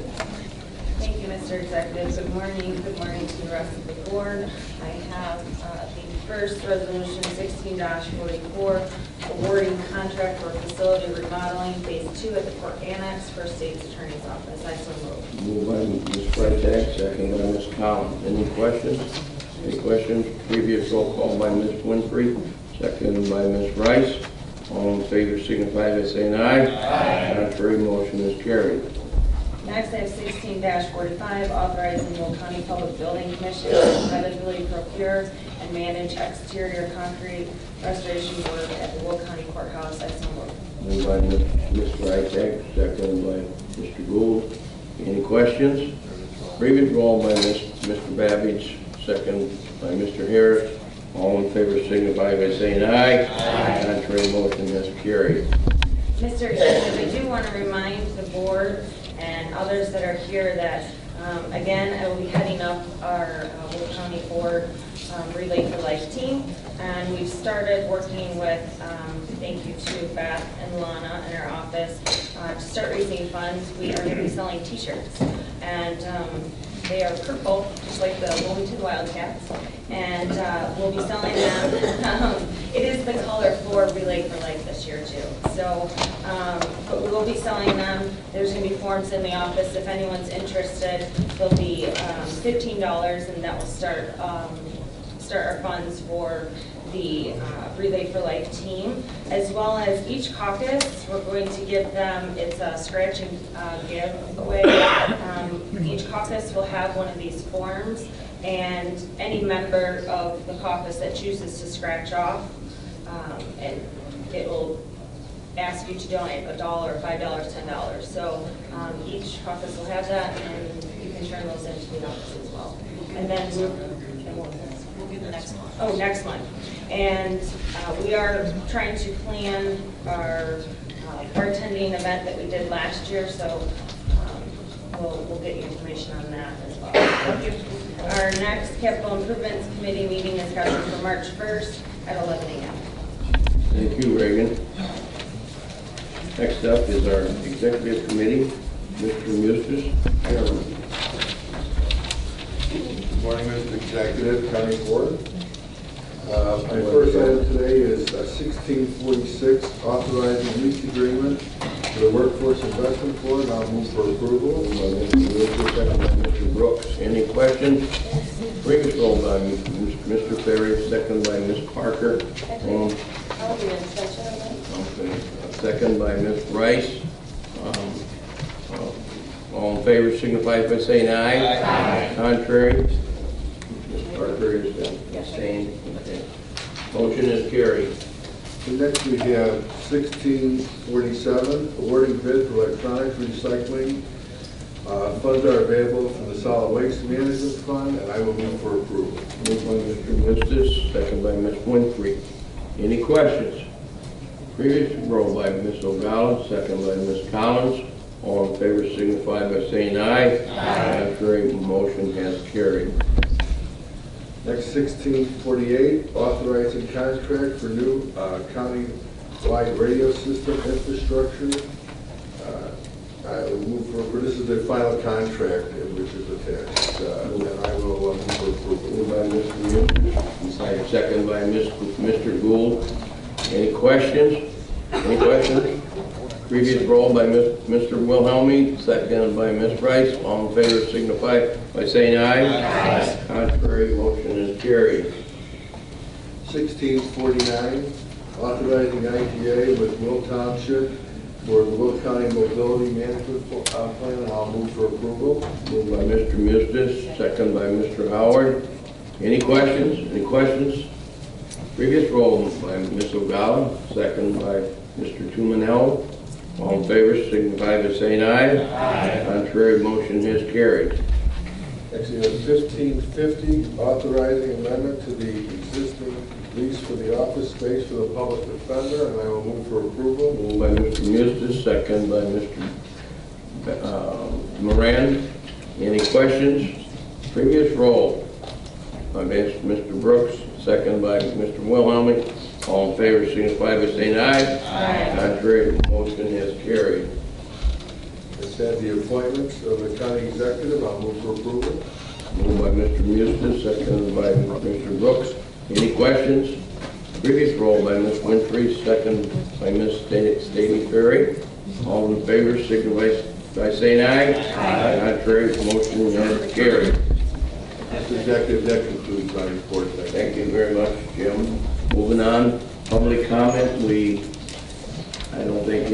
Thank you, Mr. Executive. Good morning. Good morning to the rest of the board. I have the first resolution, 16-44, awarding contract for facility remodeling phase 2 at the Court Annex for State's Attorney's Office. I so move. Moved by Ms. Freitag, second by Ms. Collins. Any questions? Any questions? Previous roll call by Ms. Winfrey, second by Ms. Rice. All in favor signify by saying aye. Aye. Contrary, motion is carried. Next, I have 16-45, authorizing the Will County Public Building Commission to competitively procure and manage exterior concrete restoration work at the Will County Courthouse. I so move. Moved by Ms. Freitag, second by Mr. Gould. Any questions? Previous roll by Mr. Babbage, second by Mr. Harris. All in favor signify by saying aye. Aye. Contrary, motion is carried. Mr. Executive, I do want to remind the board and others that are here that, again, I will be heading up our Will County Board Relay for Life team, and we've started working with, thank you to Beth and Lana in our office, to start raising funds. We are going to be selling t-shirts, and they are purple, just like the Wilmington Wildcats, and we'll be selling them. It is the color for Relay for Life this year, too. So, but we will be selling them. There's going to be forms in the office. If anyone's interested, there'll be $15, and that will start our funds for the Relay for Life team, as well as each caucus. We're going to give them, it's a scratch and giveaway. Each caucus will have one of these forms, and any member of the caucus that chooses to scratch off, and it will ask you to donate $1, $5, $10. So each caucus will have that, and you can turn those into the office as well. And then we'll do the next month. Oh, next month. And we are trying to plan our bartending event that we did last year, so we'll get you information on that as well. Our next Capital Improvements Committee meeting is scheduled for March 1st at 11 a.m. Thank you, Reagan. Next up is our Executive Committee, Mr. Eustace. Good morning, Mr. Executive, County Board. My first item today is 1646, authorizing lease agreement for the Workforce Investment Board. I'll move for approval. Mr. Brooks. Any questions? Previous roll by Mr. Ferry, second by Ms. Parker. I'll do an extension on that. Okay. Second by Ms. Rice. All in favor signify by saying aye. Aye. Contrary? Ms. Parker is abstained. Okay. Motion is carried. And next we have 1647, awarding bid for electronics recycling. Funds are available from the Solid Waste Management Fund, and I will move for approval. Moved by Mr. Eustace, second by Ms. Winfrey. Any questions? Previous roll by Ms. O'Gallagher, second by Ms. Collins. All in favor signify by saying aye. Aye. Contrary, motion has carried. Next, 1648, authorizing contract for new county-wide radio system infrastructure. I will move for this is the final contract which is attached, and I will move for approval. Moved by Mr. Eustace, second by Mr. Gould. Any questions? Any questions? Previous roll by Mr. Wilhelmi, second by Ms. Rice. All in favor signify by saying aye. Aye. Contrary, motion is carried. 1649, authorizing IGA with Will Township for the Will County Mobility Management Plan, and I'll move for approval. Moved by Mr. Eustace, second by Mr. Howard. Any questions? Any questions? Previous roll by Ms. O'Gallagher, second by Mr. Tumanello. All in favor signify by saying aye. Aye. Contrary, motion is carried. Actually, it's 1550, authorizing amendment to the existing lease for the office space for the public defender, and I will move for approval. Moved by Mr. Mustis, second by Mr. Moran. Any questions? Previous roll. By Mr. Brooks, second by Mr. Wilhelmie. All in favor, signify by saying aye. Aye. Contrary, motion is carried. Let's have the appointments of the county executive. I'll move for approval. Moved by Mr. Mustis, seconded by Mr. Brooks. Any questions? Previous roll by Ms. Winfrey, second by Ms. Stady Ferry. All in favor, signify by saying aye. Aye. Contrary, motion is carried. Mr. Executive, that concludes my report. Thank you very much, Jim. Moving on, public comment. I don't think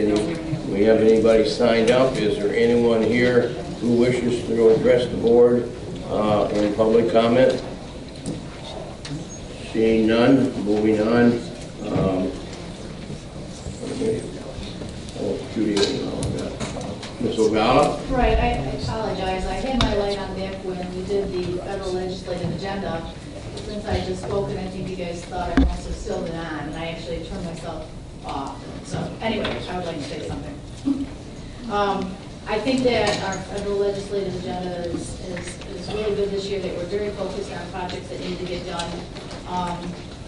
we have anybody signed up. Is there anyone here who wishes to address the board in public comment? Seeing none, moving on. Judy, Ms. Ogala? Right, I apologize. I had my light on back when we did the federal legislative agenda. Since I just spoke, and I think you guys thought I must have still been on, and I actually turned myself off. So anyway, I would like to say something. I think that our federal legislative agenda is really good this year, that we're very focused on projects that need to get done.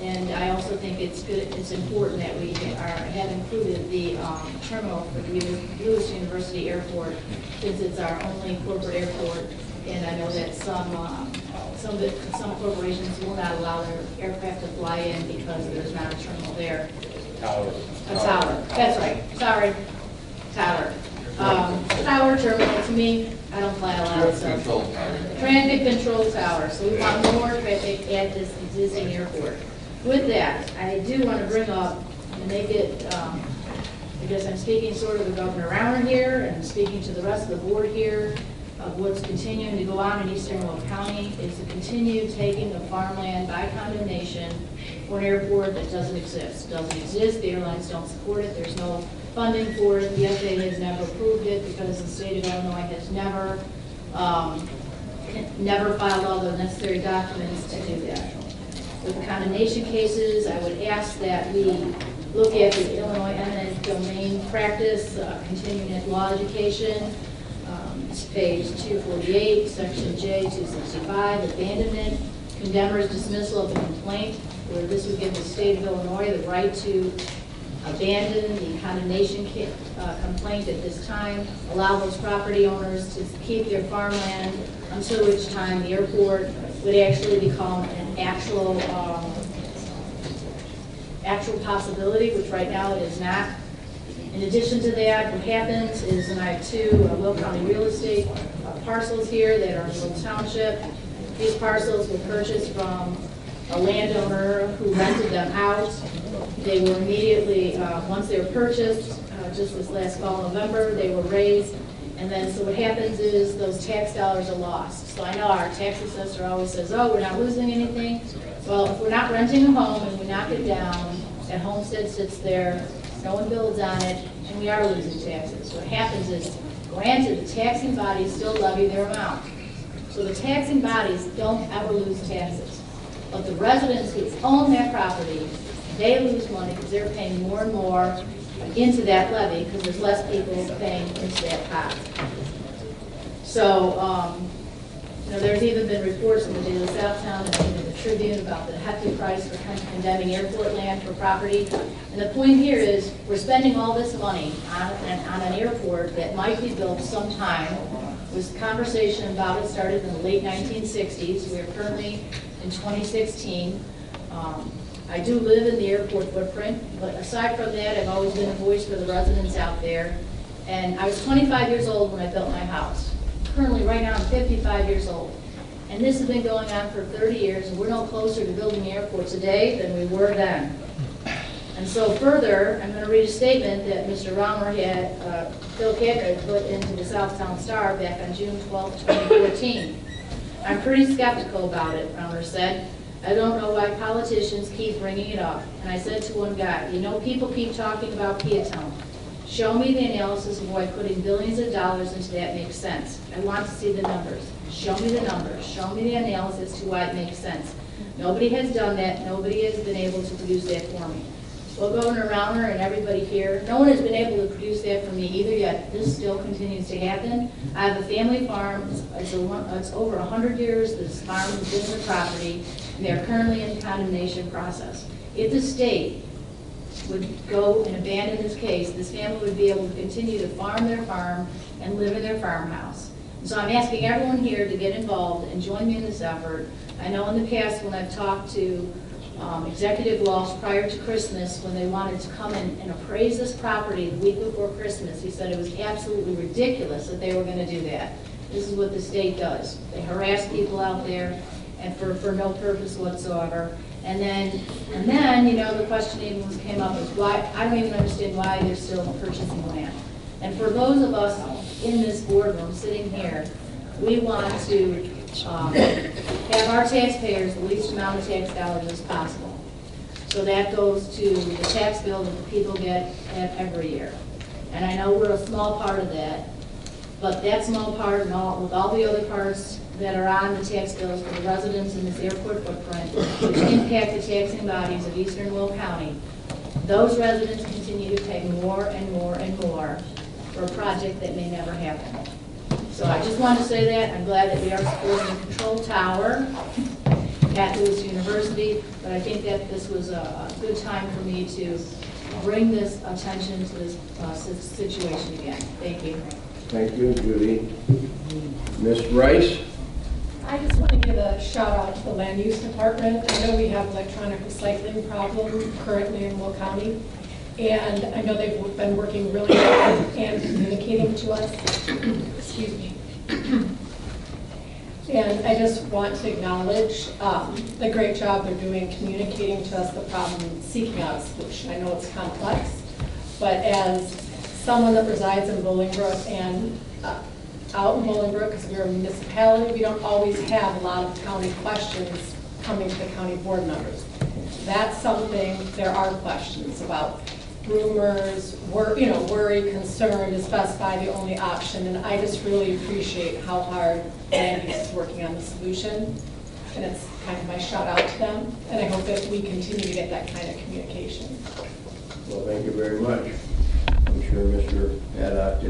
And I also think it's good, it's important that we have included the terminal for the Lewis University Airport, since it's our only corporate airport. And I know that some corporations will not allow their aircraft to fly in because there's not a terminal there. Tower. A tower, that's right, sorry, tower. Tower terminal, to me, I don't fly a lot, so. Traffic control tower, so we want more traffic at this existing airport. With that, I do want to bring up and make it, because I'm speaking sort of the Governor Rauner here, and speaking to the rest of the board here, of what's continuing to go on in eastern Will County, is to continue taking the farmland by condemnation for an airport that doesn't exist. Doesn't exist, the airlines don't support it, there's no funding for it, the FAA has never approved it because the state of Illinois has never filed all the necessary documents to do that. With the condemnation cases, I would ask that we look at the Illinois eminent domain practice, continuing ed law education. It's page 248, section J, 265, abandonment, condemner's dismissal of the complaint, where this would give the state of Illinois the right to abandon the condemnation complaint at this time, allow those property owners to keep their farmland until which time the airport would actually become an actual possibility, which right now it is not. In addition to that, what happens is, and I have two Will County real estate parcels here that are in Will Township. These parcels were purchased from a landowner who rented them out. They were immediately, once they were purchased, just this last fall, November, they were raised. And then, so what happens is those tax dollars are lost. So I know our tax assessor always says, oh, we're not losing anything. Well, if we're not renting a home and we knock it down, that homestead sits there, no one builds on it, and we are losing taxes. What happens is, granted, the taxing bodies still levy their amount. So the taxing bodies don't ever lose taxes. But the residents who own that property, they lose money because they're paying more and more into that levy because there's less people paying into that pot. So, there's even been reports in the Daily Southtown and even the Tribune about the hefty price for condemning airport land for property. And the point here is we're spending all this money on an airport that might be built sometime. There was conversation about it started in the late 1960s. We are currently in 2016. I do live in the airport footprint, but aside from that, I've always been a voice for the residents out there. And I was 25 years old when I built my house. Currently, right now, I'm 55 years old. And this has been going on for 30 years, and we're no closer to building the airport today than we were then. And so further, I'm going to read a statement that Mr. Raumer had, Phil Cacker put into the Southtown Star back on June 12, 2014. I'm pretty skeptical about it, Raumer said. I don't know why politicians keep bringing it up. And I said to one guy, people keep talking about Peatone. Show me the analysis of why putting billions of dollars into that makes sense. I want to see the numbers. Show me the numbers, show me the analysis to why it makes sense. Nobody has done that, nobody has been able to produce that for me. Well, Governor Rauner and everybody here, no one has been able to produce that for me either yet. This still continues to happen. I have a family farm, it's over 100 years, this farm has been in the property, and they're currently in the condemnation process. If the state would go and abandon this case, this family would be able to continue to farm their farm and live in their farmhouse. So I'm asking everyone here to get involved and join me in this effort. I know in the past when I've talked to Executive Walsh prior to Christmas, when they wanted to come in and appraise this property the week before Christmas, he said it was absolutely ridiculous that they were going to do that. This is what the state does. They harass people out there and for no purpose whatsoever. And then, you know, the question even came up is why, I don't even understand why they're still purchasing land. And for those of us in this boardroom sitting here, we want to have our taxpayers the least amount of tax dollars as possible. So that goes to the tax bill that the people get every year. And I know we're a small part of that, but that small part and with all the other parts that are on the tax bills for the residents in this airport footprint, which impact the taxing bodies of Eastern Will County, those residents continue to pay more and more and more for a project that may never happen. So I just wanted to say that. I'm glad that we are supporting the control tower at Lewis University, but I think that this was a good time for me to bring this attention to this situation again. Thank you. Thank you, Judy. Ms. Rice? I just want to give a shout out to the land use department. I know we have electronic recycling problem currently in Will County, and I know they've been working really hard and communicating to us. Excuse me. And I just want to acknowledge the great job they're doing communicating to us the problem and seeking out a solution. I know it's complex, but as someone that resides in Bolingbrook and out in Bolingbrook, because we're a municipality, we don't always have a lot of county questions coming to the county board members. That's something there are questions about. Rumors, worry, concern to specify the only option, and I just really appreciate how hard land use is working on the solution, and it's kind of my shout out to them, and I hope that we continue to get that kind of communication. Well, thank you very much. I'm sure Mr. Haddock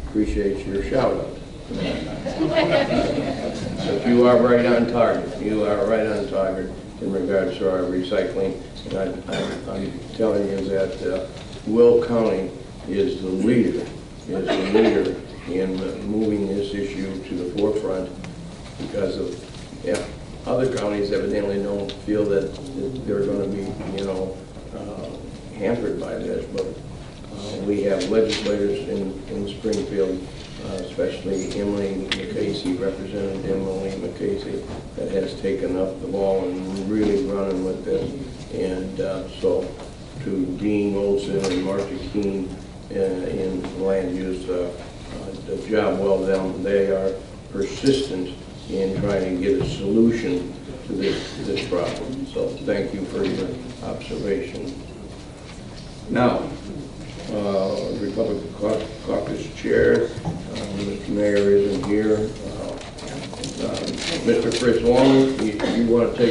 appreciates your shout out. But you are right on target. You are right on target in regards to our recycling. And I'm telling you that Will County is the leader in moving this issue to the forefront because of other counties evidently don't feel that they're going to be, hampered by this. But we have legislators in Springfield, especially Emily McCasey, Representative Emily McCasey, that has taken up the ball and really running with this. And so to Dean Olson and Marcia Keene in land use, the job well done. They are persistent in trying to get a solution to this problem. So thank you for your observation. Now, Republican Caucus Chair, Mr. Mayor isn't here. Mr. Fritz Long, you want to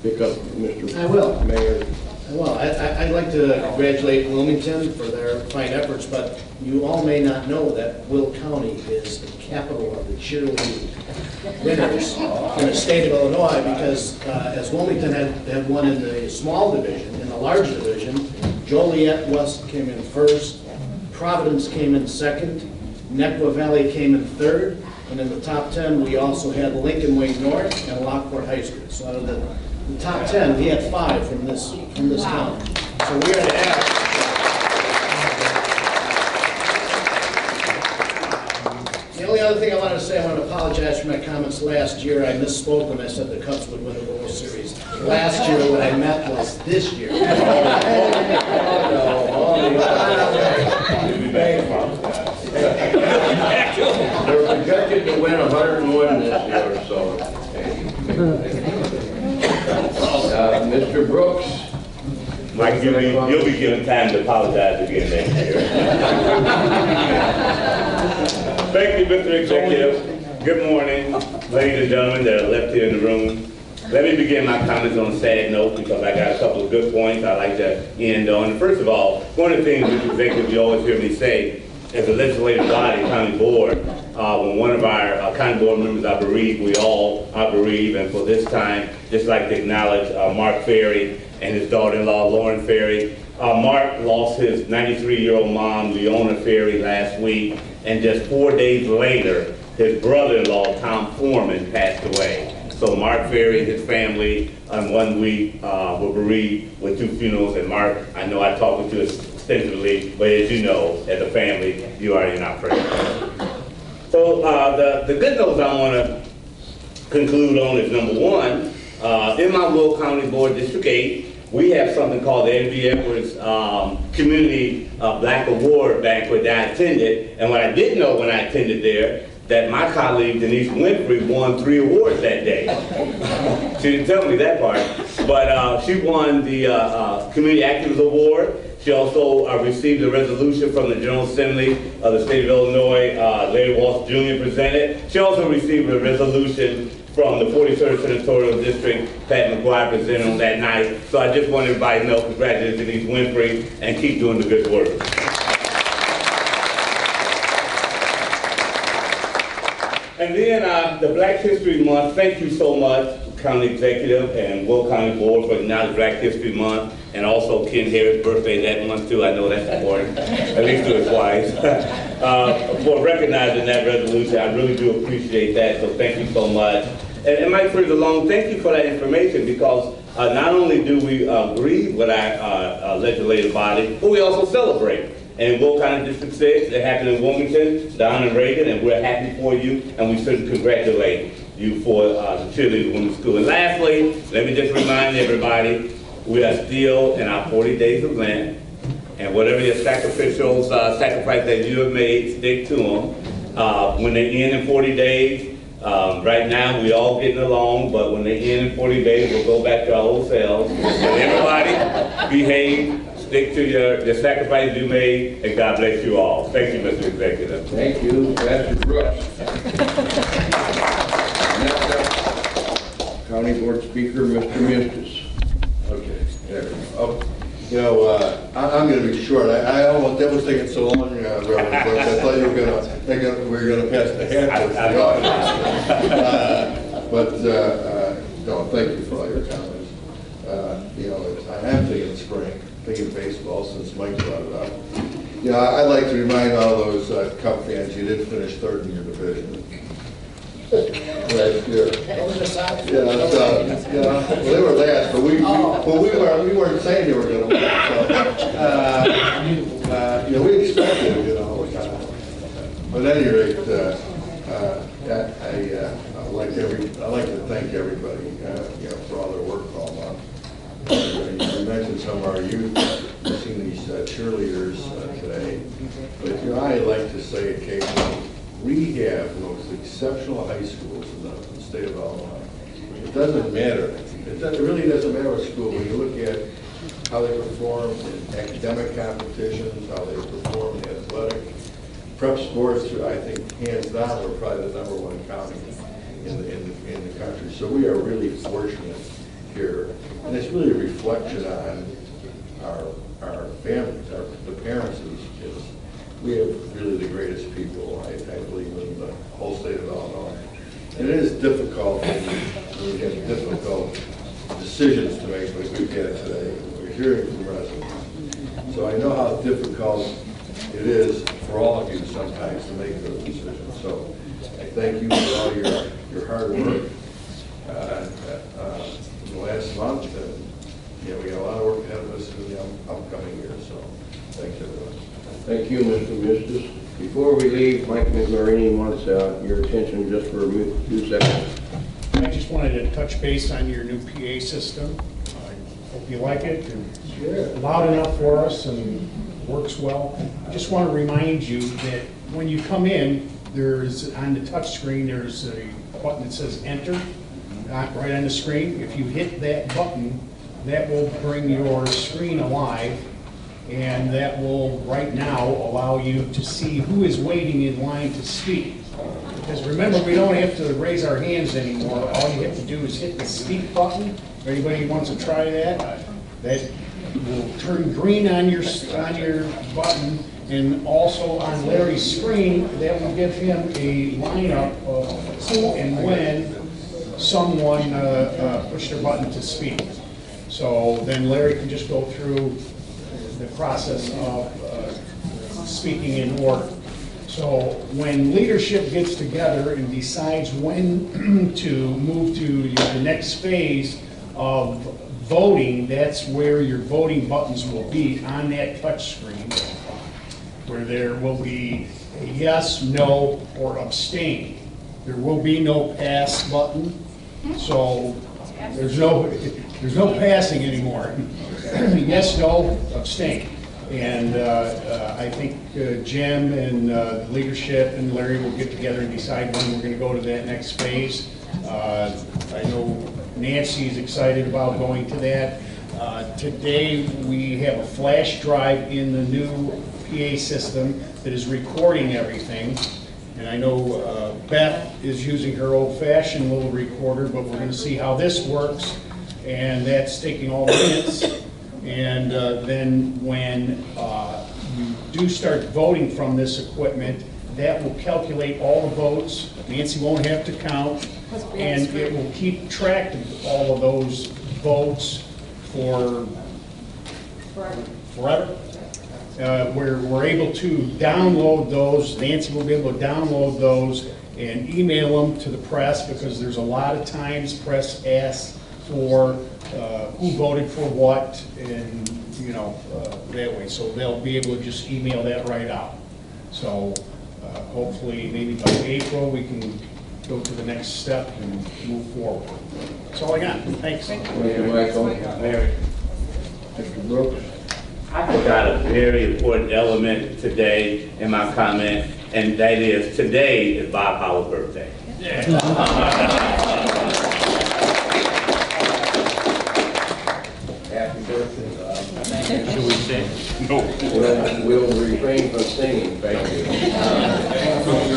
pick up Mr. I will. Mayor? Well, I'd like to congratulate Wilmington for their fine efforts, but you all may not know that Will County is the capital of the cheerleading winners in the state of Illinois, because as Wilmington had won in the small division, in the large division, Joliet West came in first, Providence came in second, Neuqua Valley came in third, and in the top 10 we also had Lincoln Way North and Lockport High School. So out of the top 10, we had 5 from this county. So we are the average. The only other thing I wanted to say, I want to apologize for my comments last year. I misspoke when I said the Cubs would win the World Series. Last year, what I meant was this year. They're projected to win 101 this year or so. Mr. Brooks. Mike, you'll be given time to apologize again next year. Thank you, Mr. Executive. Good morning, ladies and gentlemen that are left here in the room. Let me begin my comments on a sad note because I got a couple of good points I'd like to end on. First of all, one of the things Mr. Executive you always hear me say, as a legislative body, county board, when one of our county board members are bereaved, we all are bereaved, and for this time, just like to acknowledge Mark Ferry and his daughter-in-law, Lauren Ferry. Mark lost his 93-year-old mom, Leona Ferry, last week, and just 4 days later, his brother-in-law, Tom Foreman, passed away. So Mark Ferry and his family, in 1 week, were bereaved with 2 funerals. And Mark, I know I talked with you extensively, but as you know, as a family, you are in our prayers. So the good notes I want to conclude on is number 1, in my Will County Board District 8, we have something called the N.B. Edwards Community Black Award Banquet that I attended. And what I didn't know when I attended there, that my colleague Denise Winfrey won 3 awards that day. She didn't tell me that part, but she won the Community Activists Award. She also received a resolution from the General Assembly of the state of Illinois, Larry Walsh Jr. presented. She also received a resolution from the 43rd Senatorial District, Pat McGuire presented on that night. So I just want everybody to know, congratulations Denise Winfrey, and keep doing the good work. And then the Black History Month, thank you so much, County Executive and Will County Board for acknowledging Black History Month, and also Ken Harris' birthday that month too. I know that's important, at least to his wife, for recognizing that resolution. I really do appreciate that, so thank you so much. And Mike Frizz-Alone, thank you for that information because not only do we grieve with our legislative body, but we also celebrate. And Will County District 6, it happened in Wilmington, down in Reagan, and we're happy for you, and we certainly congratulate you for the Cheerleader Women's School. And lastly, let me just remind everybody, we are still in our 40 days of Lent, and whatever your sacrificial sacrifice that you have made, stick to them. When they end in 40 days, right now we all getting along, but when they end in 40 days, we'll go back to our old selves. And everybody, behave. Stick to your sacrifice you made, and God bless you all. Thank you, Mr. Executive. Thank you, Pastor Brooks. Next up, County Board Speaker, Mr. Mistis. Okay, there we go. You know, I'm going to be short. I almost was taking so long, Reverend Brooks. I thought you were going to think we were going to pass the hat to the audience. No, thank you for all your comments. You know, I am thinking spring. Thinking baseball since Mike brought it up. You know, I'd like to remind all those Cub fans you did finish 3rd in your division last year. Well, they were last, but we weren't saying they were going to win. So, you know, we expected it, you know. But at any rate, I'd like to thank everybody, you know, for all their work all month. You mentioned some of our youth. We've seen these cheerleaders today. But you know, I like to say occasionally, we have the most exceptional high schools in the state of Illinois. It doesn't matter. It really doesn't matter what school. When you look at how they perform in academic competitions, how they perform in athletic, prep sports, I think hands down, we're probably the #1 county in the country. So we are really fortunate here, and it's really a reflection on our families, the parents of these kids. We have really the greatest people, I believe, in the whole state of Illinois. And it is difficult when we have difficult decisions to make, like we've had today. We're hearing from residents. So I know how difficult it is for all of you sometimes to make those decisions. So I thank you for all your hard work. Last month, and you know, we got a lot of work ahead of us in the upcoming year, so thanks everyone. Thank you, Mr. Mistis. Before we leave, Mike McMarini wants your attention just for a few seconds. I just wanted to touch base on your new PA system. I hope you like it, and loud enough for us and works well. I just want to remind you that when you come in, there's on the touch screen, there's a button that says enter. Right on the screen. If you hit that button, that will bring your screen alive, and that will right now allow you to see who is waiting in line to speak. Because remember, we don't have to raise our hands anymore. All you have to do is hit the speak button. Anybody who wants to try that, that will turn green on your button, and also on Larry's screen, that will give him a lineup of who and when someone pushed their button to speak. So then Larry can just go through the process of speaking in order. So when leadership gets together and decides when to move to the next phase of voting, that's where your voting buttons will be on that touch screen, where there will be a yes, no, or abstain. There will be no pass button, so there's no passing anymore. Yes, no, abstain. And I think Jim and the leadership and Larry will get together and decide when we're going to go to that next phase. I know Nancy is excited about going to that. Today we have a flash drive in the new PA system that is recording everything. And I know Beth is using her old-fashioned little recorder, but we're going to see how this works. And that's taking all the minutes. And then when you do start voting from this equipment, that will calculate all the votes. Nancy won't have to count, and it will keep track of all of those votes for forever. We're able to download those. Nancy will be able to download those and email them to the press, because there's a lot of times press asks for who voted for what, and that way. So they'll be able to just email that right out. So hopefully maybe by April we can go to the next step and move forward. That's all I got. Thanks. Thank you, Michael. Mary. Mr. Brooks. I forgot a very important element today in my comment, and that is today is Bob Howell's birthday. Happy birthday, Bob. Should we sing? No. We'll refrain from singing, thank you.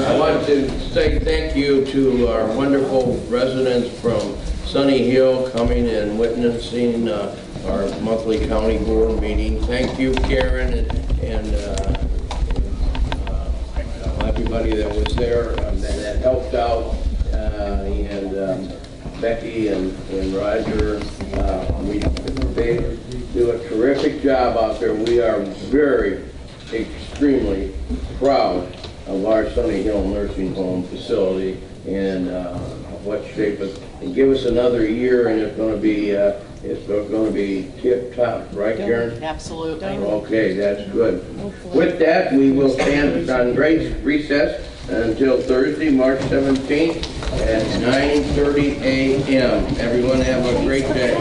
I want to say thank you to our wonderful residents from Sunny Hill coming and witnessing our monthly county board meeting. Thank you, Karen, and everybody that was there that helped out, and Becky and Roger. They do a terrific job out there. We are very, extremely proud of our Sunny Hill Nursing Home facility and what shape it. And give us another year, and it's going to be tip top, right, Karen? Absolutely. Okay, that's good. With that, we will stand on recess until Thursday, March 17th at 9:30 a.m. Everyone have a great day.